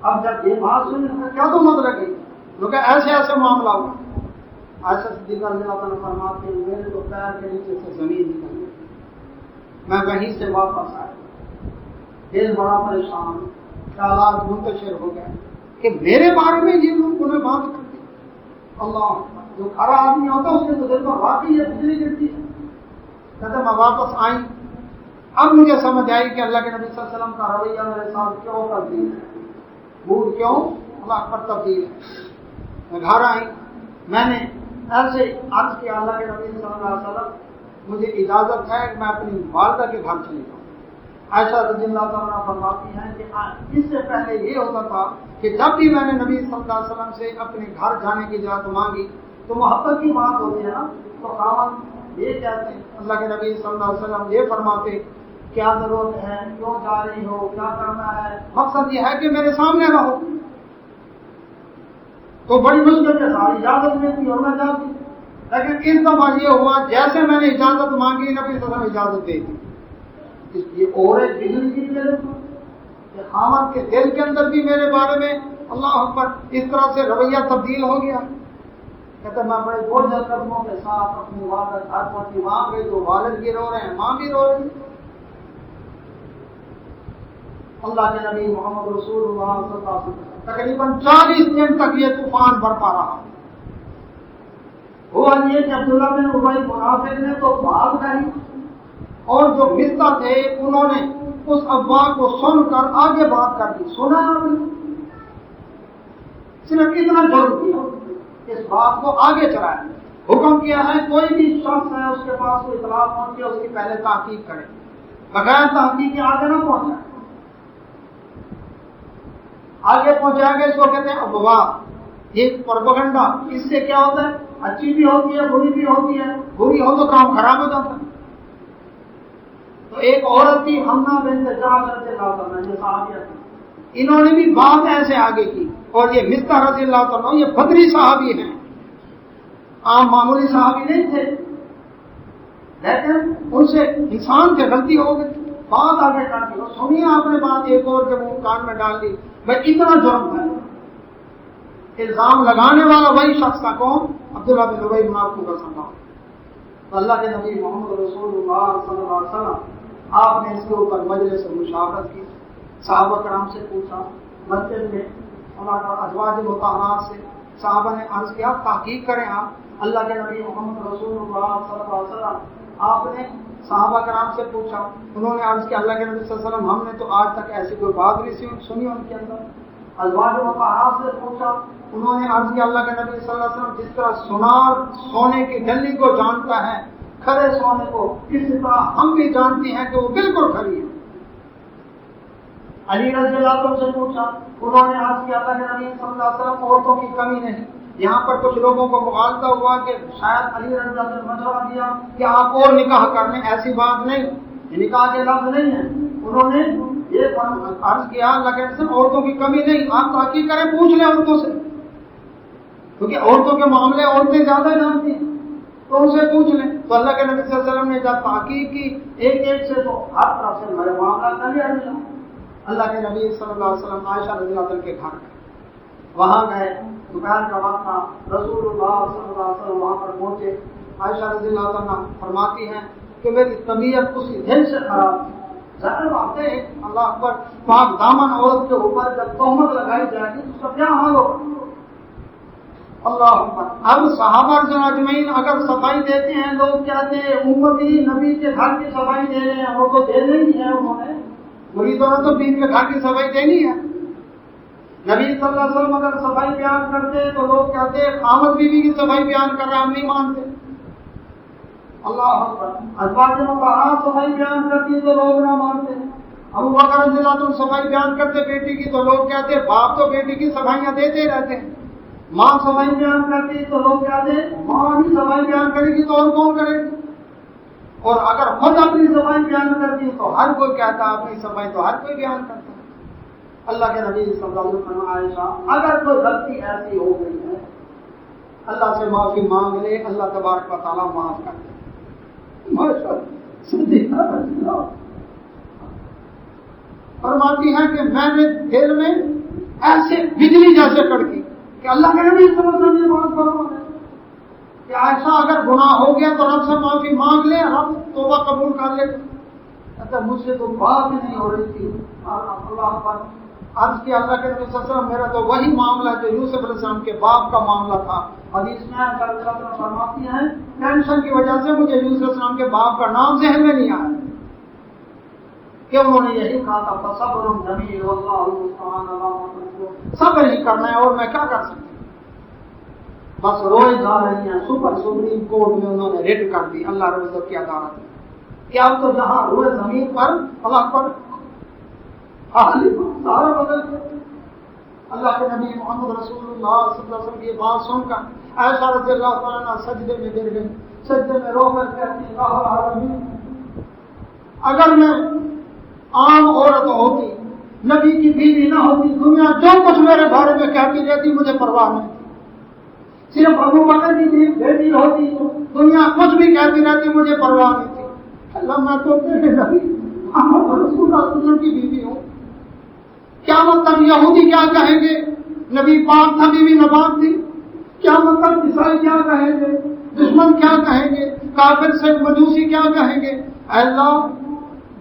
اب جب یہ بات سنی کیا تہمت لگی، کیونکہ ایسے ایسے معاملہ ہوا۔ عائشہ صدیقہ رضی اللہ عنہ فرماتے ہیں میرے تو پیر کے نیچے سے زمین نکل گئی، میں وہیں سے واپس آیا، دل بڑا پریشان، خیالات منتشر ہو گئے کہ میرے بارے میں یہ لوگ انہیں بات کرتے۔ اللہ جو کھڑا آدمی ہوتا ہے اس کے تو دل پر واقعی یہ بجلی گرتی ہے۔ کہتے میں واپس آئی، اب مجھے سمجھ آئی کہ اللہ کے نبی صلی اللہ علیہ وسلم کا رویہ میرے ساتھ کیوں تبدیل ہے، موڈ کیوں اللہ پر تبدیل ہے۔ میں گھر آئی، میں نے ایسے عرض کیا اللہ کے نبی صلی اللہ علیہ وسلم مجھے اجازت ہے کہ میں اپنی والدہ کے گھر چلی جاؤں۔ عائشہ رضی اللہ تعالیٰ فرماتی ہیں کہ اس سے پہلے یہ ہوتا تھا کہ جب بھی میں نے نبی صلی اللہ علیہ وسلم سے اپنے گھر جانے کی اجازت مانگی تو محبت کی بات ہوتی ہے نا، تو خاوند یہ کہتے ہیں اللہ کے نبی صلی اللہ علیہ وسلم یہ فرماتے کیا ضرورت ہے، کیوں جا رہی ہو، کیا کرنا ہے، مقصد یہ ہے کہ میرے سامنے رہو۔ تو بڑی مشکل کے ساتھ اجازت ملتی اور میں جاتی، لیکن اس دفعہ یہ ہوا جیسے میں نے اجازت مانگی نبی صلی اللہ علیہ وسلم اجازت دے دی۔ اس لیے اور ایک بجلی کی کہ خامد کے دل کے اندر بھی میرے بارے میں اللہ اکبر اس طرح سے رویہ تبدیل ہو گیا۔ کہتا میں بڑے بوجھل قدموں کے ساتھ اپنی والد گھر پہنچی، وہاں گئی تو والد بھی رو رہے ہیں، ماں بھی رو رہی۔ اللہ کے نبی محمد رسول اللہ صلی اللہ علیہ وسلم تقریباً 40 دن تک یہ طوفان برپا رہا۔ ہوا یہ کہ عبداللہ بن ابی منافق نے تو بھاگ گئی، اور جو ملتا تھے انہوں نے اس افواہ کو سن کر آگے بات کر دی۔ سنا آپ نے، صرف اتنا ضرور کیا، اس بات کو آگے چلایا، حکم کیا ہے کوئی بھی شخص ہے اس کے پاس کوئی اطلاع پہنچے اس کی پہلے تحقیق کرے، بغیر تحقیق کے آگے نہ پہنچائے۔ آگے پہنچا کے اس کو کہتے ہیں افواہ، یہ پروپیگنڈا۔ اس سے کیا ہوتا ہے، اچھی بھی ہوتی ہے بری بھی ہوتی ہے، بری ہو تو کام خراب ہو جاتا ہے۔ تو ایک عورت تھی حمنا بنت جعفر رضی اللہ عنہ، یہ صحابیہ تھی، انہوں نے بھی بات ایسے آگے کی، اور یہ مستح رضی اللہ عنہ یہ بدری صحابی ہیں، عام معمولی صحابی نہیں تھے، لیکن ان سے انسان سے غلطی ہو گئی، بات آگے کر دی، اور سنیے آپ نے بات ایک اور کے منہ کان میں ڈال دی۔ بھائی اتنا جرم ہے، الزام لگانے والا وہی شخص تھا، کون؟ عبداللہ بن ابی منافق کا سنبھال۔ تو اللہ کے نبی محمد رسول اللہ صلی اللہ علیہ وسلم آپ نے اس کے اوپر مجلس سے مشاورت کی، صحابہ کرام سے پوچھا، مسجد میں اللہ کا ازواج مطہرات سے صحابہ نے عرض کیا تحقیق کریں آپ۔ اللہ کے نبی محمد رسول اللہ صلی اللہ علیہ وسلم آپ نے صحابہ کرام سے پوچھا، انہوں نے عرض کیا اللہ کے نبی صلی اللہ علیہ وسلم ہم نے تو آج تک ایسی کوئی بات نہیں سنی ان کے اندر۔ ازواج مطہرات سے پوچھا، انہوں نے عرض کیا اللہ کے نبی صلی اللہ علیہ وسلم جس طرح سونار سونے کی ڈلی کو جانتا ہے، کھرے سونے کو، اسی طرح ہم بھی جانتے ہیں کہ وہ بالکل کھری ہے۔ علی رضی اللہ عنہ سے پوچھا، انہوں نے عرض کیا اللہ کے نبی صلی اللہ علیہ وسلم عورتوں کی کمی نہیں۔ یہاں پر کچھ لوگوں کو مغالطہ ہوا کہ شاید علی رضی اللہ عنہ نے مشورہ دیا کہ آپ اور نکاح کر لیں، ایسی بات نہیں، یہ نکاح کے لفظ نہیں ہے۔ انہوں نے یہ عرض کیا اللہ کے نبی عورتوں کی کمی نہیں، آپ تحقیق کریں، پوچھ لیں عورتوں سے، کیونکہ عورتوں کے معاملے عورتیں زیادہ جانتی ہیں، تو ان سے پوچھ لیں۔ تو اللہ کے نبی صلی اللہ علیہ وسلم نے جب تحقیق کی ایک ایک سے، تو ہر طرف سے میرے معاملہ کلیئر ملا۔ اللہ کے نبی صلی اللہ علیہ وسلم عائشہ رضی اللہ عنہ کے گھر گئے، وہاں گئے، دوپہر کا وقت تھا، رسول اللہ صلی اللہ علیہ وسلم وہاں پر پہنچے۔ عائشہ رضی اللہ عنہ فرماتی ہیں کہ میری طبیعت اسی دن سے خراب تھی۔ ظاہر بات ہے اللہ اکبر، پاک دامن عورت کے اوپر جب تہمت لگائی جائے گی تو اس کا کیا حال ہوگا؟ اللہ اکبر۔ اب صحابہ رضوان اجمعین اگر صفائی دیتے ہیں، لوگ کہتے ہیں امتی نبی کے گھر کی صفائی دے رہے ہیں، وہ تو دے رہی ہے، انہوں نے مریدوں نے تو بیوی کے گھر کی صفائی دینی ہے۔ نبی صلی اللہ علیہ وسلم اگر صفائی بیان کرتے تو لوگ کہتے ہیں خامد بیوی کی صفائی بیان کر رہے ہیں، ہم نہیں مانتے۔ اللہ اکبر۔ ازواج مطہرات صفائی بیان کرتی تو لوگ نہ مانتے۔ ابو بکر رضی اللہ عنہ صفائی بیان کرتے بیٹی کی تو لوگ کہتے باپ تو بیٹی کی صفائیاں دیتے رہتے ہیں۔ ماں صفائی بیان کرتی تو لوگ کہتے ماں بھی صفائی بیان کرے گی تو اور کون کرے گی؟ اور اگر خود اپنی صفائی بیان کرتی تو ہر کوئی کہتا اپنی صفائی تو ہر کوئی بیان کرتا۔ اللہ کے نبی صلی اللہ علیہ وسلم عائشہ اگر کوئی غلطی ایسی ہو گئی ہے اللہ سے معافی مانگ لے، اللہ تبارک و تعالیٰ معاف کر دے۔ فرماتی ہیں کہ میں نے دل میں ایسے بجلی جیسے کڑکی کہ اللہ کے نبی صلی اللہ علیہ وسلم یہ بات فرماتے ہیں کہ ایسا اگر گناہ ہو گیا تو رب سے معافی مانگ لے، رب توبہ قبول کر لے۔ مجھ سے تو بات ہی نہیں ہو رہی تھی۔ اللہ پر عرض کیا اللہ کے نبی صلی اللہ علیہ وسلم میرا تو وہی معاملہ جو یوسف علیہ السلام کے باپ کا معاملہ تھا۔ حدیث میں فرماتی ہیں ٹینشن کی وجہ سے مجھے یوسف علیہ السلام کے باپ کا نام ذہن میں نہیں آیا کہ انہوں نے یہی کہا تھا صبر جمیل واللہ المستعان علی ما تصفون، صبر ہی کرنا ہے اور میں کیا کر سکتی ہوں۔ بس روئے جا رہی ہیں، سپریم کورٹ میں انہوں نے ریٹ کر دی اللہ رب العزت کی عدالت میں کہ اب تو جہاں روئے زمین پر اللہ پر سارا بدل گیا۔ اللہ کے نبی محمد رسول اللہ صلی اللہ علیہ وسلم کی یہ بات سن کر عائشہ رضی اللہ تعالیٰ عنہ سجدے میں گر گئی، سجدے میں رو کر کہتی الہ العالمین، اگر میں عام عورت ہوتی، نبی کی بیوی نہ ہوتی، دنیا جو کچھ میرے بارے میں کہتی رہتی مجھے پرواہ نہیں تھی، صرف ابو بکر کی بیٹی ہوتی دنیا کچھ بھی کہتی رہتی مجھے پرواہ نہیں تھی۔ اللہ میں تو تیرے نبی محمد رسول اللہ صلی اللہ علیہ وسلم کی بیوی ہوں، کیا مطلب یہودی کیا کہیں گے نبی پاک تھا بیوی نپاک تھی؟ کیا مطلب عیسائی کیا کہیں گے، دشمن کیا کہیں گے، کافر سے مجوسی کیا کہیں گے؟ اے اللہ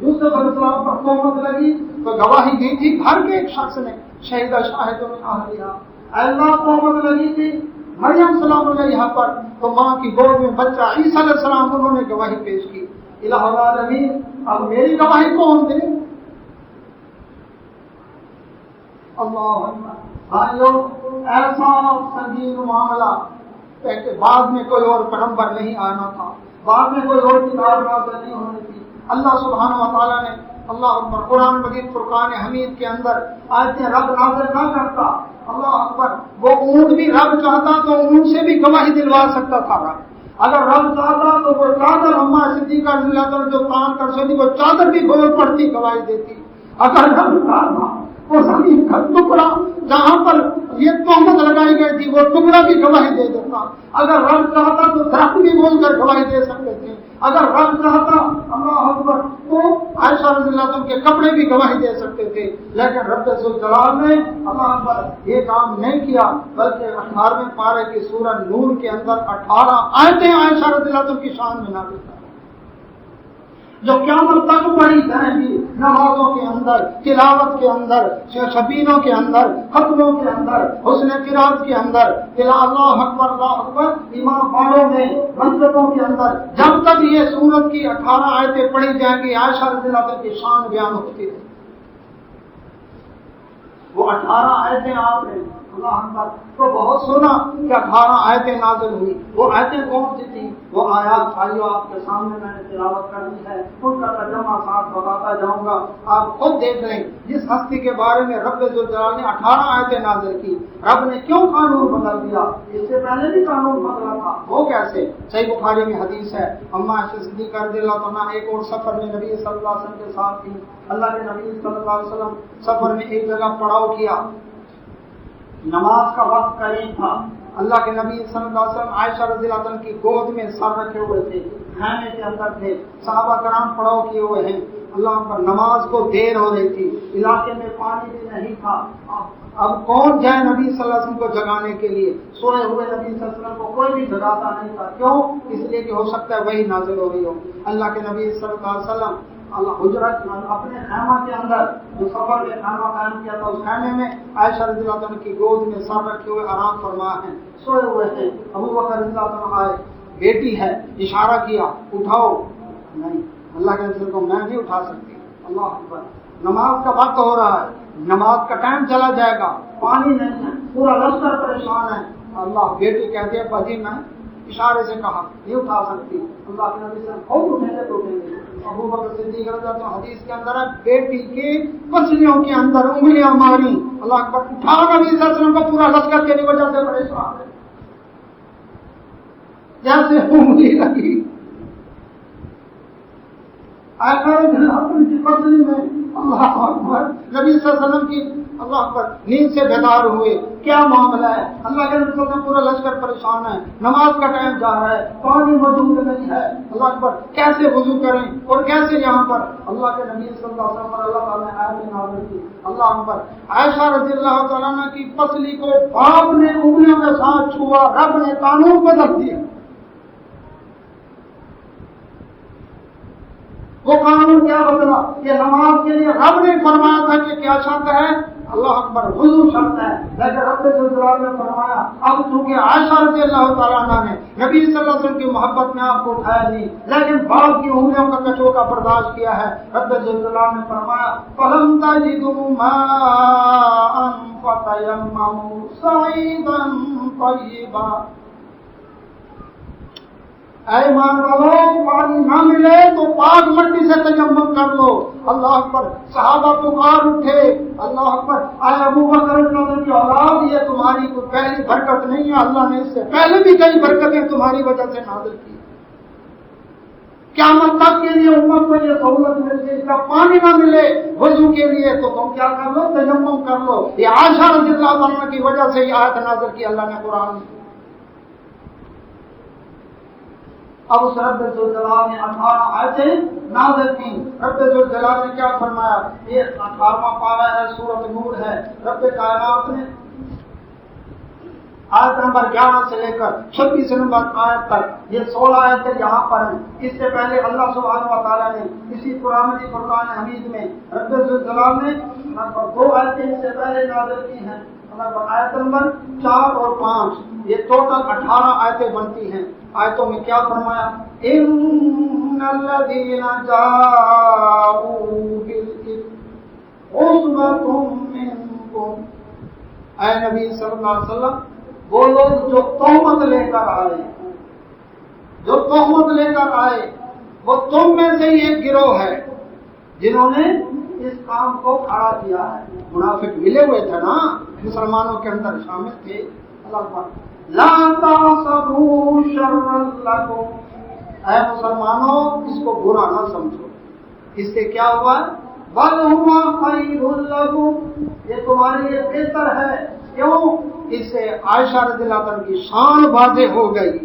یوسف علیہ السلام پر تہمت لگی تو گواہی دی تھی گھر کے ایک شخص نے، شہید شاہد من اہلہا۔ اے اللہ تہمت لگی تھی مریم سلام علیہا پر تو ماں کی گود میں بچہ عیسیٰ علیہ السلام، انہوں نے گواہی پیش کی۔ الہ العالمین اب میری گواہی کون دے؟ اللہ بھائیو ایسا سنگین معاملہ کہ بعد میں کوئی اور پیغمبر نہیں آنا تھا، بعد میں کوئی اور کتاب نازل نہیں ہونی تھی۔ اللہ سبحانہ و تعالیٰ نے اللہ اکبر قرآن مجید فرقان حمید کے اندر آیتیں رب نازل نہ کرتا، اللہ اکبر وہ اونٹ بھی رب چاہتا تو اونٹ سے بھی گواہی دلوا سکتا تھا رب، اگر رب چاہتا تو وہ چادر اما صدیقہ رضی اللہ عنہا جو کام کر سکتی وہ چادر بھی کھول پڑتی گواہی دیتی۔ اگر رب چاہتا وہ زمین کا ٹکڑا جہاں پر یہ تہمت لگائی گئی تھی وہ ٹکڑا بھی گواہی دے دیتا، اگر رب چاہتا تو درخت بھی بول کر گواہی دے سکتے تھے، اگر رب چاہتا اللہ اکبر تو عائشہ رضی اللہ عنہ کے کپڑے بھی گواہی دے سکتے تھے، لیکن رب ذوالجلال نے اللہ اکبر یہ کام نہیں کیا، بلکہ 18ویں پارے کی سورہ نور کے اندر 18 آیتیں عائشہ رضی اللہ عنہ کی شان میں نازل کی جو قیامت تک پڑھی جائیں گی، نمازوں کے اندر، تلاوت کے اندر، شبینوں کے اندر، ختموں کے اندر، حسن قرات کے اندر، اللہ اکبر امام باڑوں میں، منصبوں کے اندر، جب تک یہ سورت کی 18 آیتیں پڑھی جائیں گی عائشہ رضی اللہ عنہ کی شان بیان ہوتی ہے۔ وہ 18 آیتیں آپ نے اللہ اکبر تو بہت سنا کہ 18 آیتیں نازل ہوئی. وہ آیتیں کون سی تھیں؟ وہ آیات بھائیو آپ کے سامنے میں نے تلاوت کرنی ہے، ان کا ترجمہ ساتھ بتاتا جاؤں گا. آپ خود دیکھ لیں جس ہستی کے بارے میں رب ذوالجلال نے 18 آیتیں نازل کی، رب نے کیوں قانون بدل دیا؟ اس سے پہلے بھی قانون بدلا تھا، وہ کیسے؟ صحیح بخاری میں حدیث ہے، اما عائشہ صدیقہ رضی اللہ عنہا ایک اور سفر میں نبی صلی اللہ علیہ وسلم کے ساتھ تھی. اللہ کے نبی صلی اللہ علیہ وسلم سفر میں ایک جگہ پڑاؤ کیا، نماز کا وقت قریب تھا. اللہ کے نبی صلی اللہ علیہ وسلم عائشہ رضی اللہ عنہ کی گود میں سر رکھے ہوئے تھے، خیمے کے اندر تھے، صحابہ کرام پڑاؤ کیے ہوئے ہیں. اللہ پر نماز کو دیر ہو رہی تھی، علاقے میں پانی بھی نہیں تھا. اب کون جائے نبی صلی اللہ علیہ وسلم کو جگانے کے لیے؟ سوئے ہوئے نبی صلی اللہ علیہ وسلم کو کوئی بھی جگاتا نہیں تھا. کیوں؟ اس لیے کہ ہو سکتا ہے وہی نازل ہو رہی ہو. اللہ کے نبی صلی اللہ علیہ وسلم اللہ حجرت اپنے خیمہ کے اندر جو سفر میں خیمہ قائم کیا تھا، اس خیمے میں عائشہ رضی اللہ عنہ کی گود میں سر رکھے ہوئے آرام فرما ہیں، سوئے ہوئے تھے. ابو بکر رضی اللہ عنہ آئے، بیٹی ہے، اشارہ کیا اٹھاؤ. نہیں، اللہ کے رسول کو میں نہیں اٹھا سکتی. اللہ اکبر، نماز کا وقت ہو رہا ہے، نماز کا ٹائم چلا جائے گا، پانی نہیں ہے، پورا لشکر پریشان ہے. اللہ بیٹی کہتی ہے باجی میں اشارے سے کہا نہیں اٹھا سکتی. اللہ کے نبی صلی اللہ علیہ وسلم خود اٹھیں گے تو اٹھیں گے. ابو بکر صدیق رضی اللہ عنہ حدیث کے اندر ہے، بیٹی کی پسلیوں کے اندر انگلیاں ماری. اللہ اکبر، اٹھا نبی صلی اللہ علیہ وسلم کو پورا لشکر کی وجہ سے پریشان ہے، جیسے انگلی لگی اپنی پسلی میں. اللہ اکبر، نبی صلی اللہ علیہ وسلم کی اللہ اکبر نیند سے بیدار ہوئے. کیا معاملہ ہے؟ اللہ کے نبی صلی اللہ علیہ وسلم پورا لشکر پریشان ہے، نماز کا ٹائم جا رہا ہے، پانی موجود نہیں ہے. اللہ اکبر، کیسے وضو کریں اور کیسے یہاں پر اللہ کے نبی صلی اللہ علیہ وسلم پر اللہ تعالیٰ نے آیت نازل کی. اللہ اکبر، عائشہ رضی اللہ تعالیٰ عنہ کی پسلی کو باپ نے انگلیوں کے ساتھ چھوا، رب نے قانون بدل دیا. وہ قانون کیا بدلا کہ نماز کے لیے رب نے فرمایا تھا کہ کیا شرط ہے؟ اللہ اکبر، وضو شرط ہے. لیکن رب ذوالجلال نے فرمایا اب چونکہ عائشہ رضی اللہ تعالیٰ عنہ نے نبی صلی اللہ علیہ وسلم کی محبت میں آپ کو اٹھایا نہیں، لیکن باپ کی انگلیوں کا کچو کا برداشت کیا ہے. رب ذوالجلال نے فرمایا فَلَمْ تَجِدُوا مَاءً فَتَيَمَّمُوا صَعِيدًا طَيِّبًا. اے ایمان والو، پانی نہ ملے تو پاک مٹی سے تیمم کر لو. اللہ اکبر، صحابہ پکار اٹھے. اللہ اکبر، اے ابو بکر رضی اللہ عنہ کی اولاد، یہ تمہاری کوئی پہلی برکت نہیں ہے، اللہ نے اس سے پہلے بھی کئی برکتیں تمہاری وجہ سے نازل کی. قیامت تک کے لیے امت کو یہ سہولت مل گئی، جب پانی نہ ملے وضو کے لیے تو تم کیا کر لو؟ تیمم کر لو. یہ عائشہ رضی اللہ عنہ کی وجہ سے یہ آیت نازل کی اللہ نے قرآن میں. اب اس رب ذوالجلال نے 18 آیتیں نازل کی. رب ذوالجلال نے کیا فرمایا؟ یہ 18واں پارہ ہے، سورۃ نور ہے. رب کائنات نے آیت نمبر 11 سے لے کر 26 نمبر آیت تک یہ 16 آیتیں یہاں پر ہیں. اس سے پہلے اللہ سبحانہ و تعالیٰ نے اسی قرآن فرقان حمید میں رب ذوالجلال نے 2 آیتیں اس سے پہلے نازل کی ہیں. آیت نمبر 4 اور 5، یہ ٹوٹل 18 آیتیں بنتی ہیں. آیتوں میں کیا فرمایا؟ ان الذین جاءوا بالإفک عصبۃ منکم. اے نبی صلی اللہ علیہ وسلم، وہ لوگ جو تہمت لے کر آئے وہ تم میں سے ہی ایک گروہ ہے جنہوں نے اس کام کو کھڑا کیا ہے. منافق ملے ہوئے تھے نا، مسلمانوں کے اندر شامل تھے. اللہ لا تحسبوا شرا لكم. اے مسلمانوں، اس کو برا نہ سمجھو، اس سے کیا ہوا؟ بل هو خیر لكم، یہ تمہارے لیے بہتر ہے. کیوں؟ اس سے عائشہ رضی اللہ عنہ کی شان واضح ہو گئی.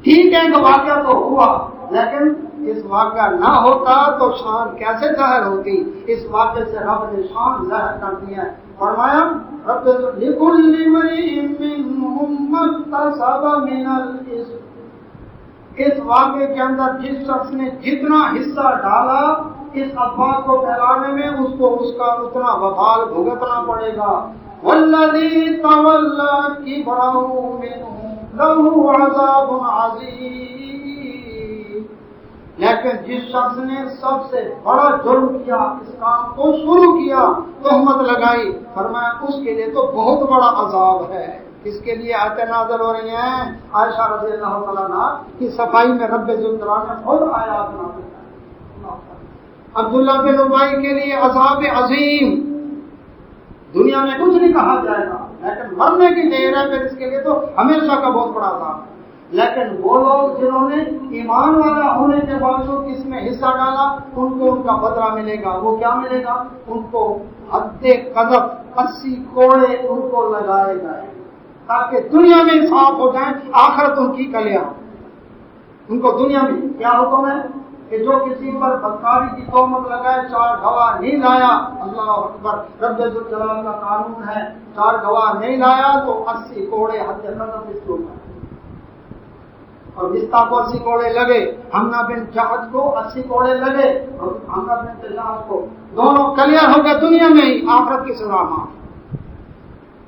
ٹھیک ہے کہ واقعہ تو ہوا، لیکن اس واقعہ نہ ہوتا تو شان کیسے ظاہر ہوتی؟ اس واقعے سے رب نے شان ظاہر کر دیا ہے. فرمایا رب لِكُلِّ امْرِئٍ مِّنْهُمْ مَا اكْتَسَبَ مِنَ الْإِثْمِ. اس واقعے کے اندر جس شخص نے جتنا حصہ ڈالا اس افواہ کو پھیلانے میں، اس کو اس کا اتنا وبال بھگتنا پڑے گا. وَالَّذِي تَوَلَّىٰ كِبْرَهُ مِنْهُمْ لَهُ عَذَابٌ عَظِيمٌ. لیکن جس شخص نے سب سے بڑا جرم کیا، اس کام کو شروع کیا، تہمت لگائی، فرمایا اس کے لیے تو بہت بڑا عذاب ہے۔ اس کے لیے آیتیں نازل ہو رہی ہیں عائشہ رضی اللہ تعالیٰ عنہا کی صفائی میں رب ذوالجلال نے خود آیات نازل کی۔ عبداللہ بن ابی کے لیے عذاب عظیم، دنیا میں کچھ نہیں کہا جائے گا، لیکن مرنے کی دیر ہے، پھر اس کے لیے تو ہمیشہ کا بہت بڑا عذاب ہے۔ لیکن وہ لوگ جنہوں نے ایمان والا ہونے کے باوجود اس میں حصہ ڈالا، ان کو ان کا بدلہ ملے گا۔ وہ کیا ملے گا؟ ان کو حد قذف 80 کوڑے ان کو لگائے گئے تاکہ دنیا میں صاف ہو جائیں، آخرت ان کی کلیاں۔ ان کو دنیا میں کیا حکم ہے کہ جو کسی پر بدکاری کی تہمت لگائے، 4 گواہ نہیں لایا، اللہ اکبر، رب ذوالجلال کا قانون ہے، 4 گواہ نہیں لایا تو 80 کوڑے حد قذف اس کے اوپر۔ اور رشتہ کو 80 کوڑے لگے، حمزہ بن جہش کو 80 کوڑے لگے، اور حمزہ بن جہش کو، دونوں کلیئر ہو گئے دنیا میں ہی، آخرت کی سزا معاف۔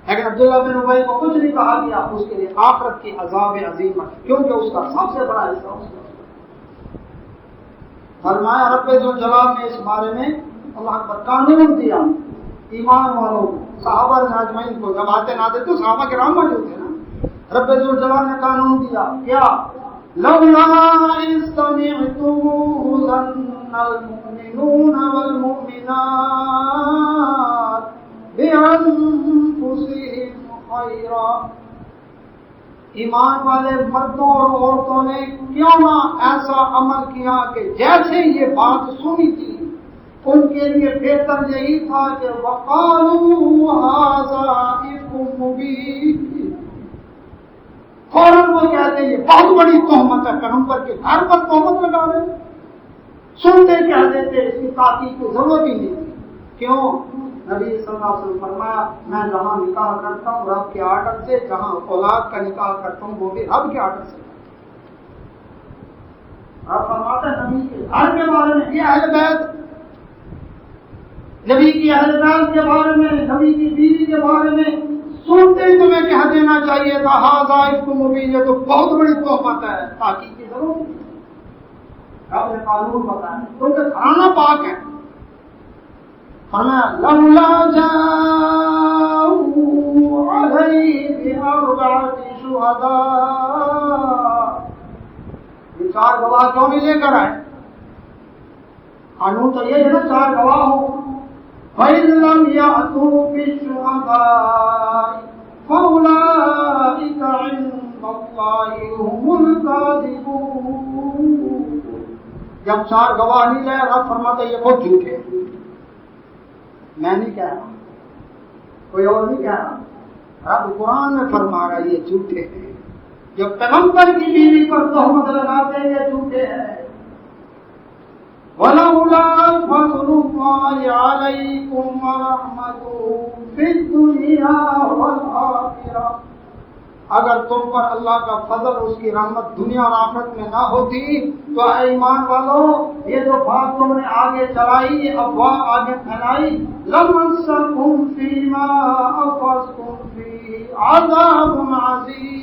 لیکن عبداللہ بن ابی کو کچھ نہیں کہا گیا، اس کے لیے آخرت کی عذاب عظیم ہے، کیونکہ اس کا سب سے بڑا حصہ اس کا۔ فرمایا رب ذوالجلال نے اس بارے میں اللہ کا قانون دیا ایمان والوں کو، صحابہ اجمعین کو۔ جب آتے نہ دیتے تو صحابہ کرام موجود تھے نا، رب ذوالجلال نے قانون دیا کیا؟ لولا اذ سمعتموه ظن المؤمنون والمؤمنات بانفسهم خیرا۔ ایمان والے مردوں اور عورتوں نے کیوں نہ ایسا عمل کیا کہ جیسے یہ بات سنی تھی ان کے لیے بہتر یہی تھا کہ وقالوا ھذا افک مبین، فوراً وہ کہتے ہیں یہ بہت بڑی تہمت ہے، پیغمبر کے گھر پر تہمت لگا رہے ہیں۔ سنتے کہہ دیتے، اس کی تحقیق کی ضرورت ہی نہیں۔ کیوں؟ نبی صلی اللہ علیہ وسلم فرمایا میں جہاں نکاح کرتا ہوں رب کے آرڈر سے، جہاں اولاد کا نکاح کرتا ہوں وہ بھی رب کے آرڈر سے۔ آپ فرماتے ہیں نبی کے گھر کے بارے میں، یہ اہل بیت، نبی کی اہل بیت کے بارے میں، نبی کی بیوی کے بارے میں سنتے ہی تمہیں کہہ دینا چاہیے تھا ھذا افک مبین، یہ تو بہت بڑی تہمت ہے، تحقیق کی ضرورت نہیں۔ رب نے قانون بتایا کیونکہ کھانا پاک ہے۔ فرمایا لولا جاءوا علیہ بأربعۃ شہداء، یہ 4 گواہ کیوں نہیں لے کر آئے؟ قانون تو یہ ہے نا 4 گواہ ہو۔ فَإِن لَّمْ يَأْتُوا بِالشُّهَدَاءِ فَأُولَٰئِكَ عِندَ اللَّهِ هُمُ الْكَاذِبُونَ۔ جب 4 گواہ نہیں لائے، رب فرماتا ہے یہ خود جھوٹے ہیں، میں نہیں کہہ رہا، کوئی اور نہیں کہہ رہا، رب قرآن میں فرما رہا ہے یہ جھوٹے ہیں۔ جو پیغمبر کی بیوی پر تہمت لگاتے ہیں یہ جھوٹے ہیں۔ وَلَوْلَا فَضْلُ اللَّهِ عَلَيْكُمْ وَرَحْمَتُهُ فِي الدُّنْيَا وَالْآخِرَةِ، اگر تم پر اللہ کا فضل اس کی رحمت دنیا اور آخرت میں نہ ہوتی تو اے ایمان والو یہ جو بات تم نے آگے چلائی، افواہ آگے پھیلائی، لَمَسَّكُمْ فِيمَا أَفَضْتُمْ فِيهِ عَذَابٌ عَظِيمٌ،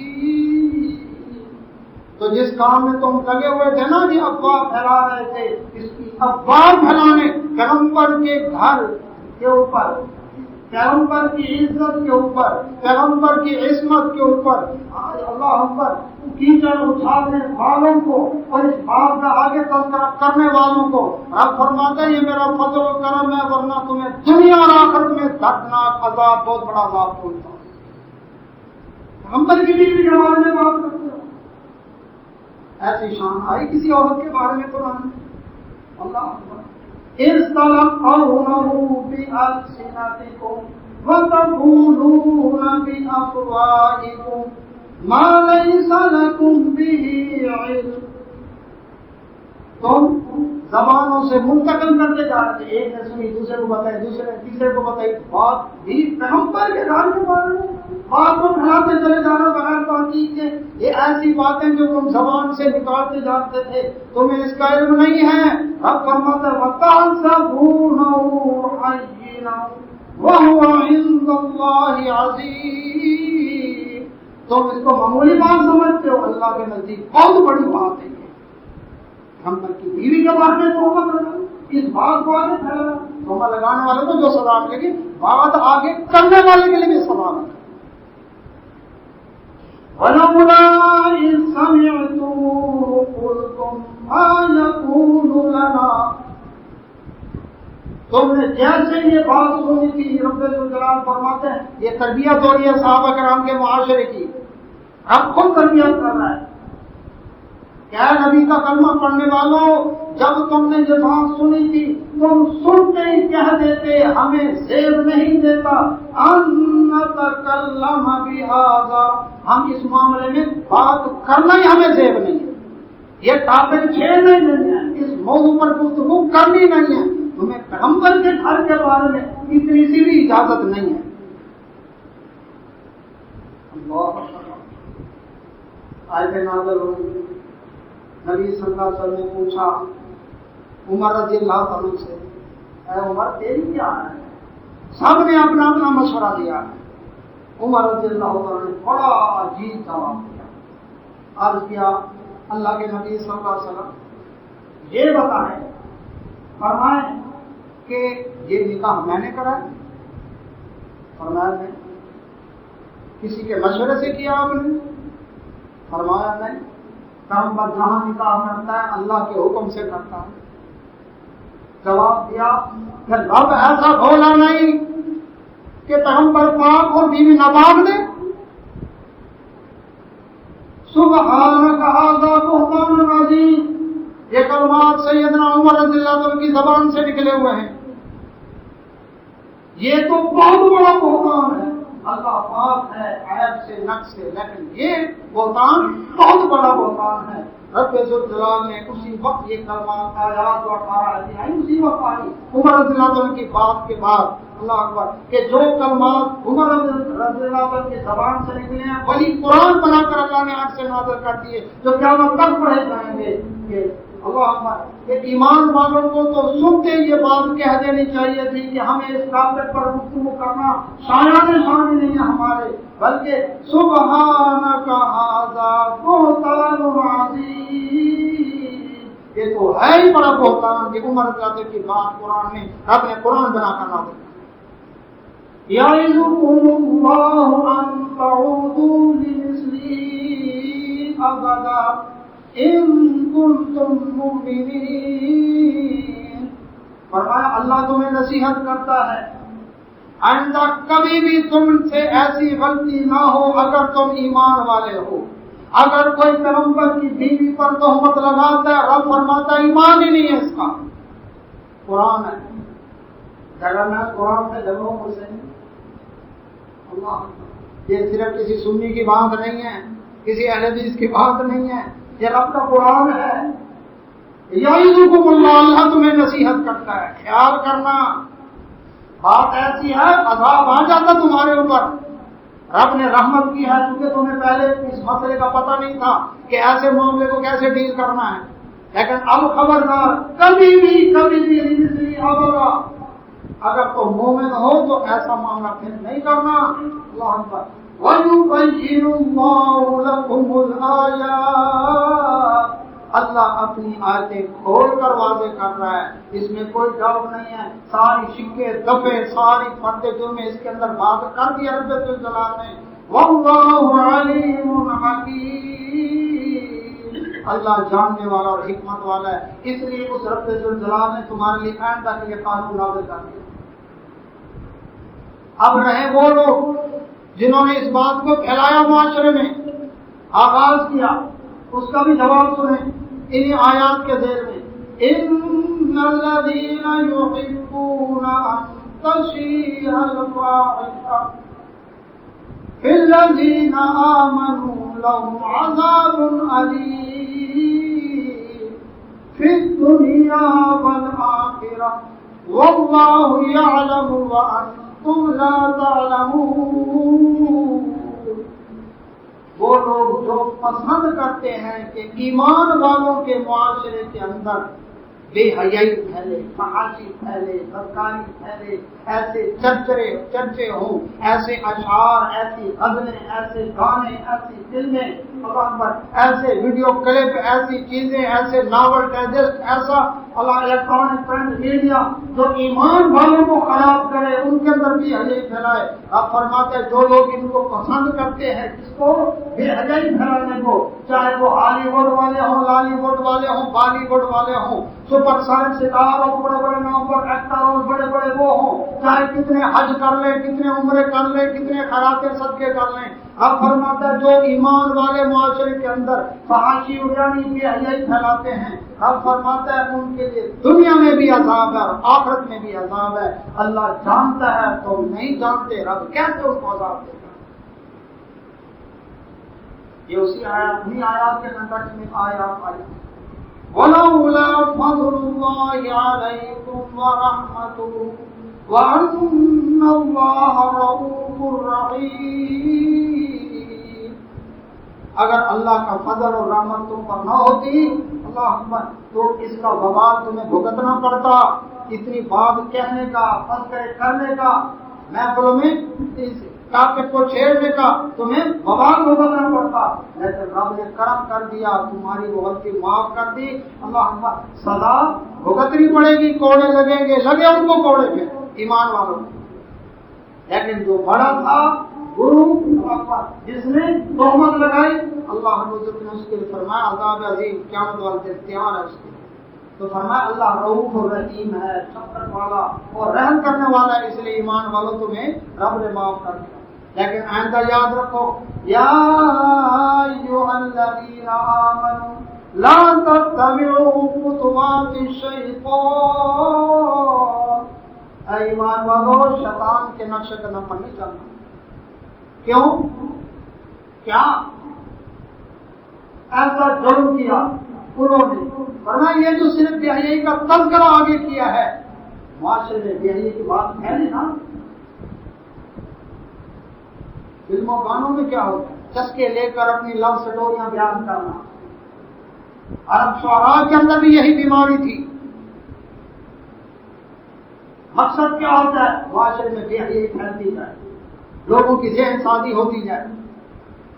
تو جس کام میں تم لگے ہوئے تھے نا، یہ افواہ پھیلا رہے تھے، اس کی افواہ پھیلانے پیغمبر کے گھر کے اوپر، پیغمبر کی عزت کے اوپر، پیغمبر کی عصمت کے اوپر، اللہ اکبر، کیچڑ اچھالنے والوں کو اور اس بات کا آگے تذکرہ کرنے والوں کو رب فرماتا ہے یہ میرا فضل و کرم ہے، ورنہ تمہیں دنیا اور آخرت میں دردناک عذاب، بہت بڑا عذاب پہنچتا۔ پیغمبر کی بیوی کے بارے میں بات کرتے ہو، ایسی شان آئی کسی عورت کے بارے میں قرآن میں؟ اللہ اکبر، اِذْ تَلَقَّوْنَهُ بِأَلْسِنَتِكُمْ وَتَقُولُونَ بِأَفْوَاهِكُمْ مَا لَيْسَ لَكُمْ بِهِ عِلْمٌ، تم زبانوں سے منتقل کرتے جا رہے تھے، ایک نے سنی دوسرے کو بتائی، دوسرے نے تیسرے کو بتائی، بات بھی پیغمبر کے گھر کے بارے میں، بات کو پھیلاتے چلے جانا بغیر تحقیق کے، یہ ایسی باتیں جو تم زبان سے نکالتے جاتے تھے، تمہیں اس کا علم نہیں ہے۔ رب فرماتا ہے وَتَحْسَبُونَهُ هَيِّنًا وَهُوَ عِندَ اللَّهِ عَظِيمٌ، تم اس کو معمولی بات سمجھتے ہو، اللہ کے نزدیک بہت بڑی بات ہے۔ پیغمبر کی بیوی کے بارے میں تہمت لگا، اس بات کو آگے پھیلایا، تہمت لگانے والے کو جو سزا ملے گی بات آگے کرنے والے کے لیے بھی سزا ملے گی۔ وَلَوْلَا إِذْ سَمِعْتُمُوهُ قُلْتُمْ مَا يَكُونُ لَنَا، تم نے جیسے یہ بات سنی تھی، رب الجلال فرماتے ہیں یہ تربیت ہو رہی ہے صحابہ کرام کے معاشرے کی، اب خود تربیت کر رہا ہے۔ کیا نبی کا کلمہ پڑھنے والوں، جب تم نے یہ بات سنی تھی تم سنتے ہی کہہ دیتے، ہمیں زیب نہیں دیتا ان نتکلم بہذا، ہم اس معاملے میں بات کرنا ہی ہمیں زیب نہیں ہے، یہ ٹاپک چھیڑنا ہی نہیں ہے، اس موضوع پر گفتگو کرنی نہیں ہے، تمہیں پیغمبر کے گھر کے بارے میں اتنی سی بھی اجازت نہیں ہے۔ اللہ آیت نازل ہوئی، نبی صلی اللہ علیہ وسلم نے پوچھا عمر رضی اللہ عنہ سے، اے عمر تیری کیا ہے؟ سب نے اپنا اپنا مشورہ دیا ہے۔ عمر رضی اللہ عنہ نے بڑا عجیب جواب دیا، عرض کیا اللہ کے نبی صلی اللہ علیہ وسلم یہ بتائیں، فرمائیں کہ یہ نکاح میں نے کرا ہے؟ فرمایا نہیں۔ کسی کے مشورے سے کیا آپ نے؟ فرمایا نہیں۔ پیغمبر جہاں نکاح کرتا ہے اللہ کے حکم سے کرتا ہے۔ جواب دیا کہ رب ایسا بولا نہیں کہ پیغمبر پاک اور بیوی ناپاک دے؟ سبحانک ھذا بہتان عظیم، یہ کلمات سیدنا عمر رضی اللہ عنہ کی زبان سے نکلے ہوئے ہیں، یہ تو بہت بڑا بہتان ہے، اللہ پاک ہے عیب سے نقص سے، لیکن یہ بہتان بہت بڑا بہتان ہے۔ رب ذوالجلال نے اسی وقت یہ کلمات آیات و 18 آئی اسی وقت آئی عمر رضی اللہ عنہ کی بات کے بعد، اللہ اکبر، کہ جو کلمات عمر رضی اللہ عنہ کی زبان سے نکلے ہیں وہی قرآن بنا کر اللہ نے آج سے نازل کر دیے، جو قیامت تک پڑھے جائیں گے۔ کہ اللہ اکبر، کہ ایمان والوں کو تو سنتے یہ بات کہہ دینی چاہیے تھی کہ ہمیں اس ٹاپک پر گفتگو کرنا شایان شان نہیں ہے ہمارے، بلکہ سبحانک ھذا بہتان عظیم، یہ تو ہے ہی بڑا بہتان کہ عمر رضی اللہ عنہ کی بات قرآن میں رب نے قرآن بنا کر نازل کیا۔ یعظکم اللہ ان تعودوا لمثلہ ابدا ان کنتم مؤمنین، فرمایا اللہ تمہیں نصیحت کرتا ہے آئندہ کبھی بھی تم سے ایسی غلطی نہ ہو اگر تم ایمان والے ہو۔ اگر کوئی پیغمبر کی بیوی پر تہمت لگاتا ہے رب فرماتا ہے ایمان ہی نہیں ہے اس کا۔ قرآن ہے، جگہ میں قرآن سے جگہوں پر سے اللہ، یہ صرف کسی سنی کی بات نہیں ہے، کسی اہل حدیث کی بات نہیں ہے، یہ رب کا قرآن ہے۔ یعظکم اللہ، اللہ تمہیں نصیحت کرتا ہے، خیال کرنا بات ایسی ہے عذاب آ جاتا تمہارے اوپر، رب نے رحمت کی ہے کیونکہ تمہیں پہلے اس مسئلے کا پتہ نہیں تھا کہ ایسے معاملے کو کیسے ڈیل کرنا ہے، لیکن اب خبردار کبھی بھی ابدا اگر تم مومن ہو تو ایسا معاملہ پھر نہیں کرنا۔ اللہ اکبر۔ وَيُبَيِّنُ اللَّهُ لَكُمُ الْآيَاتِ، اللہ اپنی آیتیں کھول کر واضح کر رہا ہے، اس میں کوئی ڈاؤٹ نہیں ہے، ساری شکے دفے ساری پردے جو میں اس کے اندر بات کر دیا رب الجلال نے۔ وَاللَّهُ عَلِيمٌ حَكِيمٌ، اللہ جاننے والا اور حکمت والا ہے، اس لیے اس رب الجلال نے تمہارے لیے آئندہ کے لیے قانون نازل کر دیا۔ اب رہے وہ لوگ جنہوں نے اس بات کو پھیلایا معاشرے میں، آغاز کیا، اس کا بھی جواب سنیں انہی آیات کے ذیل میں۔ ان الذین یحبون ان تشیع الفاحشۃ فی الذین آمنوا لهم عذاب علیم فی الدنیا والآخرہ واللہ یعلم وانتم لا تعلمون، وہ لوگ جو پسند کرتے ہیں کہ ایمان والوں کے معاشرے کے اندر بے حیائی پھیلے، فحاشی پھیلے، بدکاری پھیلے، ایسے چرچے ہوں، ایسے اشعار، ایسی غزلیں، ایسے گانے، ایسی فلمیں، اللہ اکبر، ایسے ویڈیو کلپ، ایسی چیزیں، ایسے ناول ڈائجسٹ، ایسا اللہ الیکٹرانک پرنٹ میڈیا جو ایمان والوں کو خراب کرے، ان کے اندر بھی حیائی پھیلائے۔ اب فرماتے ہیں جو لوگ ان کو پسند کرتے ہیں، جس کو بے حیائی پھیلانے کو، چاہے وہ ہالی ووڈ والے ہوں، لالی ووڈ والے ہوں، بالی ووڈ والے ہوں، سپر سائن ستار اور بڑے بڑے نامور ایکٹر اور بڑے بڑے وہ ہوں، چاہے کتنے حج کر لیں، کتنے عمرے کر لیں، کتنے خیرات صدقے کر لیں۔ اب فرماتا ہے جو ایمان والے معاشرے کے اندر فحاشی یعنی بے حیائی پھیلاتے ہیں، اب فرماتا ہے ان کے لیے دنیا میں بھی عذاب ہے اور آخرت میں بھی عذاب ہے۔ اللہ جانتا ہے تو نہیں جانتے، رب کیسے ان کو عذاب دے گا؟ یہ اسی انہی آیات کے کنٹیکسٹ میں آیات آئی۔ وَلَوْلَا فَضْلُ اللَّهِ عَلَيْكُمْ وَرَحْمَتُهُ وَأَنَّ اللَّهَ رَءُوفٌ رَحِيمٌ، اگر اللہ کا فضل اور رحمت تم پر نہ ہوتی، اللہ اکبر، تو اس کا وبال تمہیں بھگتنا پڑتا، اتنی بات کہنے کا، تذکرے کرنے کا، محفلوں میں اس ٹاپک کو چھیڑنے کا تمہیں وبال بھگتنا پڑتا، لیکن رب نے کرم کر دیا، تمہاری وہ غلطی معاف کر دی۔ اللہ اکبر، سزا بھگتنی پڑے گی، کوڑے لگیں گے، لگے ان کو کوڑے پہ ایمان والوں کو، لیکن جو بڑا تھا گرو جس نے تہمت لگائی، اللہ نے اس کے لیے فرمایا عذاب عظیم قیامت والے دن تیار ہے اس کے لیے۔ تو فرمایا اللہ رؤوف الرحیم ہے، شفقت والا اور رحم کرنے والا ہے، اس لیے ایمان والوں تمہیں رب نے معاف کر دیا۔ لیکن آئندہ یاد رکھو، یا ایھا الذین آمنوا لا تتبعوا خطوات الشیطان، اے ایمان والو شیطان کے نقش قدم پر نہیں چلنا۔ کیوں؟ کیا ایسا جرم کیا انہوں نے؟ ورنہ یہ جو صرف بے حیائی کا تذکرہ آگے کیا ہے، معاشرے میں بے حیائی کی بات پھیلی نا، فلموں گانوں میں کیا ہوتا ہے؟ چسکے لے کر اپنی لو سٹوریاں بیان کرنا۔ عرب شعراء کے اندر بھی یہی بیماری تھی۔ مقصد کیا ہوتا ہے؟ معاشرے میں بے حیائی پھیلتی جائے، لوگوں کی ذہن سازی ہوتی جائے۔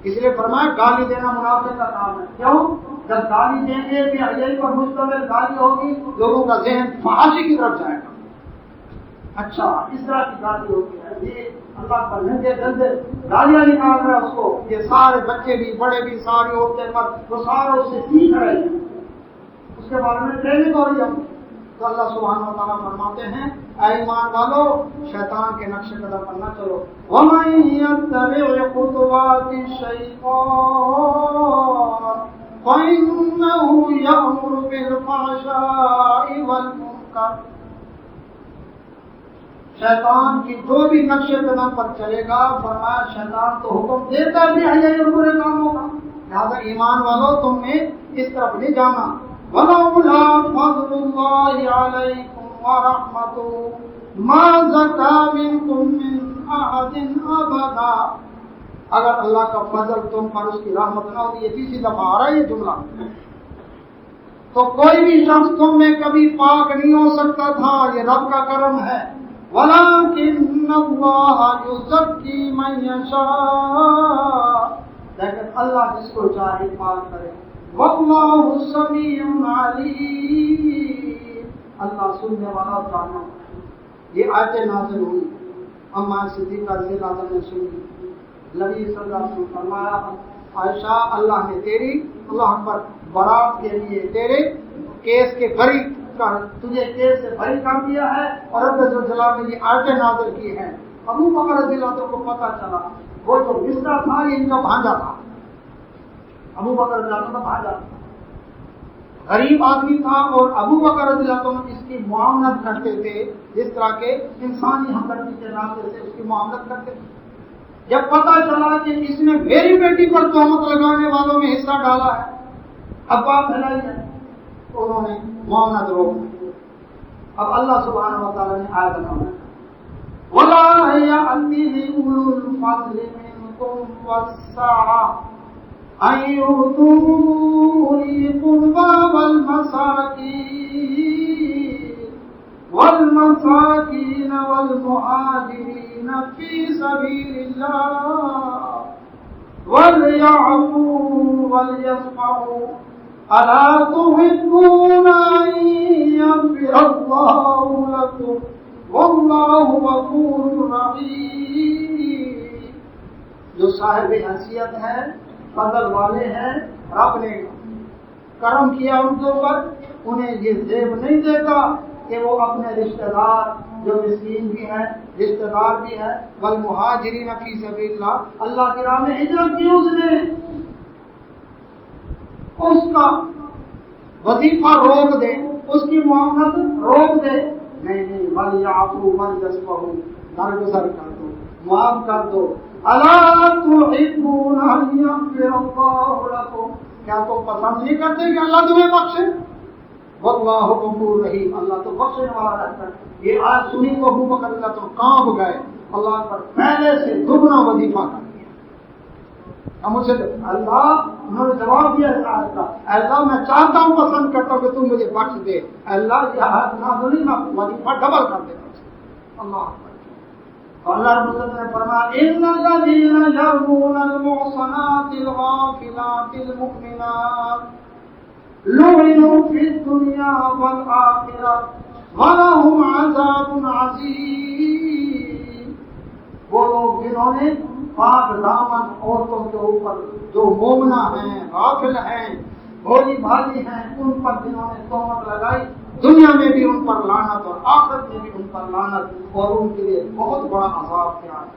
اس لیے فرمایا گالی دینا منافق کا کام ہے۔ کیوں؟ جب گالی دیں گے، بے حیائی پر مشتمل گالی ہوگی، لوگوں کا ذہن فحاشی کی طرف جائے گا۔ اچھا، اس طرح کی گالی ہوتی ہے، یہ اللہ پر ننگے گندے گالیاں نکال رہے ہیں اس کو، یہ سارے بچے بھی، بڑے بھی، ساری عورتیں پر وہ سارے اس سے سیکھ رہے ہیں، اس کے بارے میں ٹریننگ ہو رہی ہے۔ تو اللہ سبحانہ و تعالیٰ فرماتے ہیں اے ایمان والو شیطان کے نقش قدم پر نہ چلو۔ وَمَن يَتَّبِعْ خُطُوَاتِ الشَّيْطَانِ فَإِنَّهُ يَأْمُرُ بِالْفَحْشَاءِ وَالْمُنكَرِ، شیطان کی جو بھی نقش قدم پر چلے گا، فرمایا شیطان تو حکم دیتا ہے بھی حیائی اور برے کاموں کا، لہٰذا ایمان والو تم نے اس طرف نہیں جانا۔ وَلَوْلَا فَضْلُ اللَّهِ عَلَيْكُمْ وَرَحْمَتُهُ مَا زَكَىٰ مِنكُم مِّنْ أَحَدٍ أَبَدًا، اگر اللہ کا فضل تم پر، اس کی رحمت نہ ہوتی، یہ تیسری دفعہ آ رہا ہے یہ جملہ، تو کوئی بھی شخص تم میں کبھی پاک نہیں ہو سکتا تھا، یہ رب کا کرم ہے۔ وَلَٰكِنَّ اللَّهَ يُزَكِّي مَن يَشَاءُ، لیکن اللہ جس کو چاہے پاک کرے۔ وَاللَّهُ سَمِيعٌ عَلِيمٌ، اللہ سننے والا اور جاننے والا۔ یہ آیتیں نازل ہوئی، اما صدیقہ رضی اللہ عنہ نے سنی، نبی صلی اللہ علیہ وسلم فرمایا عائشہ اللہ نے تیری اللہ اکبر برات کے لیے تیرے کیس کے بری کر، تجھے کیس سے بری کر دیا ہے، اور رب ذوالجلال نے یہ آیتیں نازل کی ہیں۔ ابو بکر رضی اللہ عنہ کو پتہ چلا وہ جو مصرع تھا یہ ان کا بھانجا تھا، ابو بکر رضی اللہ عنہ کا بھانجا تھا، غریب آدمی تھا، اور ابو بکر رضی اللہ عنہ اس کی معاملت کرتے تھے جس طرح کے انسانی ہمدردی کے ناطے سے اس کی معاملت کرتے تھے۔ جب پتہ چلا کہ اس نے میری بیٹی پر تہمت لگانے والوں میں حصہ ڈالا ہے، افواہ پھیلائی ہے، تو انہوں نے معاملت روک دی۔ اب اللہ سبحانہ و تعالیٰ نے آیت نازل کی، وَلَا يَأْتِلِ أُولُو الْفَضْلِ مِنكُمْ وَالسَّعَةِ أَن يُؤْتُوا أُولِي الْقُرْبَىٰ وَالْمَسَاكِينَ والمساكين والمهاجرين في سبيل الله وليعفوا وليصفحوا ألا تحبون أن يغفر الله لكم والله غفور رحيم. جو صاحب حیثیت ہیں، فضل والے ہیں، رب نے کرم کیا ان کے اوپر، انہیں یہ زیب نہیں دیتا کہ وہ اپنے رشتہ دار جو مسکین بھی ہیں، رشتہ دار بھی ہیں، والمہاجرین فی سبیل اللہ، اللہ کی راہ میں ہجرت کی اس نے، اس کا وظیفہ روک دے، اس کی معاملت روک دے. نہیں وَلْيَعْفُوا وَلْيَصْفَحُوا، درگزر کر دو، معاف کر دو. أَلَا تُحِبُّونَ أَن يَغْفِرَ اللَّهُ لَكُمْ، کیا تم پسند نہیں کرتے کہ اللہ تمہیں بخشے؟ واللہ غفور رحیم، اللہ تو بخشنے والا رہتا ہے. یہ آج سنی تو ابو بکر اللہ تو کانپ گئے، اللہ پر پہلے سے دگنا وظیفہ کر دیا. ہم اسے اللہ، انہوں نے جواب دیا اللہ میں چاہتا ہوں، پسند کرتا ہوں کہ تم مجھے بخش دے. اللہ یہ نازلی میں وظیفہ ڈبل کر دیتا. اللہ اللہ رب العزت نے فرمایا ان الذين يرمون المحصنات الغافلات المؤمنات لعنوا في الدنيا والآخرة وَلَهُمْ عَذَابٌ عَظِيمٌ. وہ لوگ جنہوں نے پاک دامن عورتوں کے اوپر جو مومنہ ہیں، غافل ہیں، بھولی بھالی ہیں، ان پر جنہوں نے تہمت لگائی، دنیا میں بھی ان پر لعنت اور آخرت میں بھی ان پر لعنت، اور ان کے لیے بہت بڑا عذاب تیار ہے.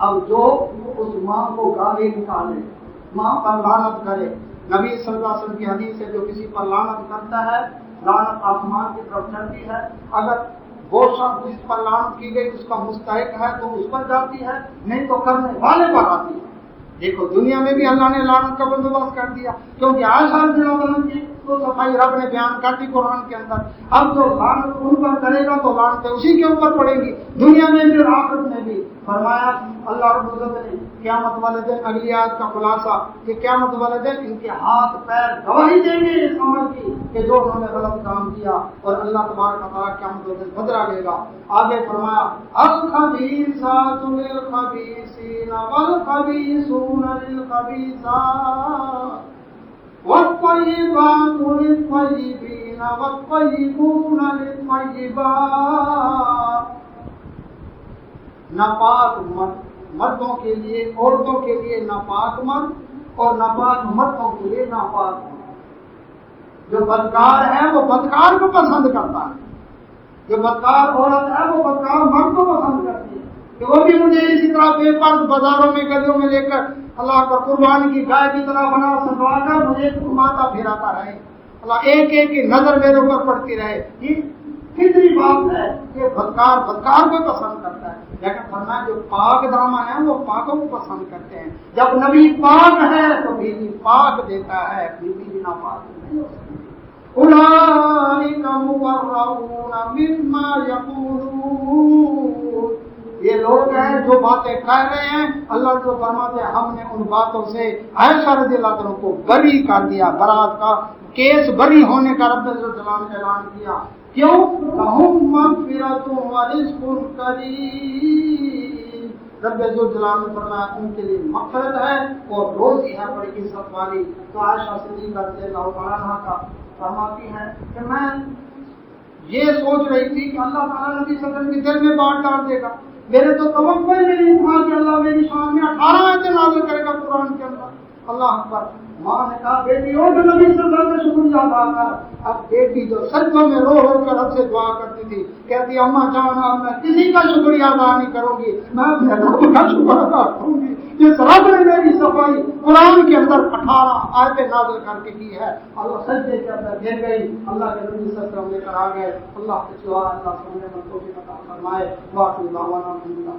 اب جو اس ماں کو گالی نکالے، ماں پر لعنت کرے، نبی صلی اللہ علیہ وسلم کی حدیث ہے جو کسی پر لعنت کرتا ہے لعنت آسمان کی طرف چلتی ہے. اگر وہ شخص جس پر لعنت کی گئی اس کا مستحق ہے تو اس پر جاتی ہے، نہیں تو کرنے والے پر آتی ہے. دیکھو دنیا میں بھی اللہ نے لعنت کا بندوبست کر دیا، کیونکہ عائشہ رضی اللہ عنہ کی تو صفائی رب نے بیان کر دی قرآن کے اندر. اب جو لعنت ان پر کرے گا تو لعنتیں اسی کے اوپر پڑیں گی، دنیا میں بھی اور آخرت میں بھی. فرمایا اللہ رب العزت نے قیامت والے دن، اگلی آیت کا خلاصہ کہ قیامت والے دن ان کے ہاتھ پیر گواہی دیں گے اس عمل کی کہ جو انہوں نے غلط کام کیا، اور اللہ تبارک و تعالیٰ قیامت والے دن بدلہ لے گا. آگے فرمایا الخبیثات للخبیثین والخبیثون للخبیثات والطیبات للطیبین والطیبون للطیبات. ناپاک مردوں کے لیے، عورتوں کے لیے ناپاک مرد، اور ناپاک مردوں کے لیے ناپاک مرد. جو بدکار ہے وہ بدکار کو پسند کرتا ہے، جو بدکار عورت ہے وہ بدکار مرد کو پسند کرتی ہے کہ وہ بھی مجھے اسی طرح بے پرد بازاروں میں گلیوں میں لے کر اللہ کا قربانی کی گائے کی طرح بنا سجوا کر مجھے گھماتا پھراتا رہے، اللہ ایک ایک کی نظر میرے اوپر پڑتی رہے. یہ کتنی بات ہے کہ بدکار بدکار کو پسند کرتا ہے، لیکن فرمایا جو پاک دامن ہے وہ پاکوں کو پسند کرتے ہیں. جب نبی پاک ہے تو بیوی پاک دیتا ہے، بیوی بنا پاک نہیں ہو سکتی. اولئک مبرؤون مما یقولون، یہ لوگ ہیں جو باتیں کہہ رہے ہیں، اللہ جو فرماتے ہیں ہم نے ان باتوں سے عائشہ رضی اللہ عنہ کو بری کر دیا، برات کا کیس بری ہونے کا رب العالمین نے اعلان کیا. کیوں؟ لہم مغفرۃ ورزق کریم. رب العالمین نے فرمایا ان کے لیے مغفرت ہے اور روزی ہے بڑی عزت والی. تو عائشہ صدیقہ رضی اللہ عنہا کا فرماتی ہیں کہ میں یہ سوچ رہی تھی کہ اللہ تعالیٰ نبی صلی اللہ علیہ وسلم کے دل میں بات ڈال دے گا. میرے تو توقع ہی نہیں تھا کہ اللہ میری شان میں 18 آیتیں نازل کرے گا قرآن کے اندر. اللہ اکبر. ماں نے کہا بیٹی اور جو نبی صلی اللہ علیہ وسلم کا شکریہ ادا کر. اب بیٹی جو سجدوں میں رو رو کر رب سے دعا کرتی تھی، کہتی اماں جان اب میں کسی کا شکریہ ادا نہیں کروں گی، میں اپنے رب کا شکر ادا کروں گی. جس رب نے میری صفائی قرآن کے اندر 18 آیتیں نازل کر کے کی ہے. اللہ سجدے کے اندر گر گئی، اللہ کے نبی صلی اللہ علیہ وسلم لے کر آ گئے. اللہ کے سوا اللہ سمجھنے میں توفیق عطا فرمائے. باقی دعوانا الحمدللہ.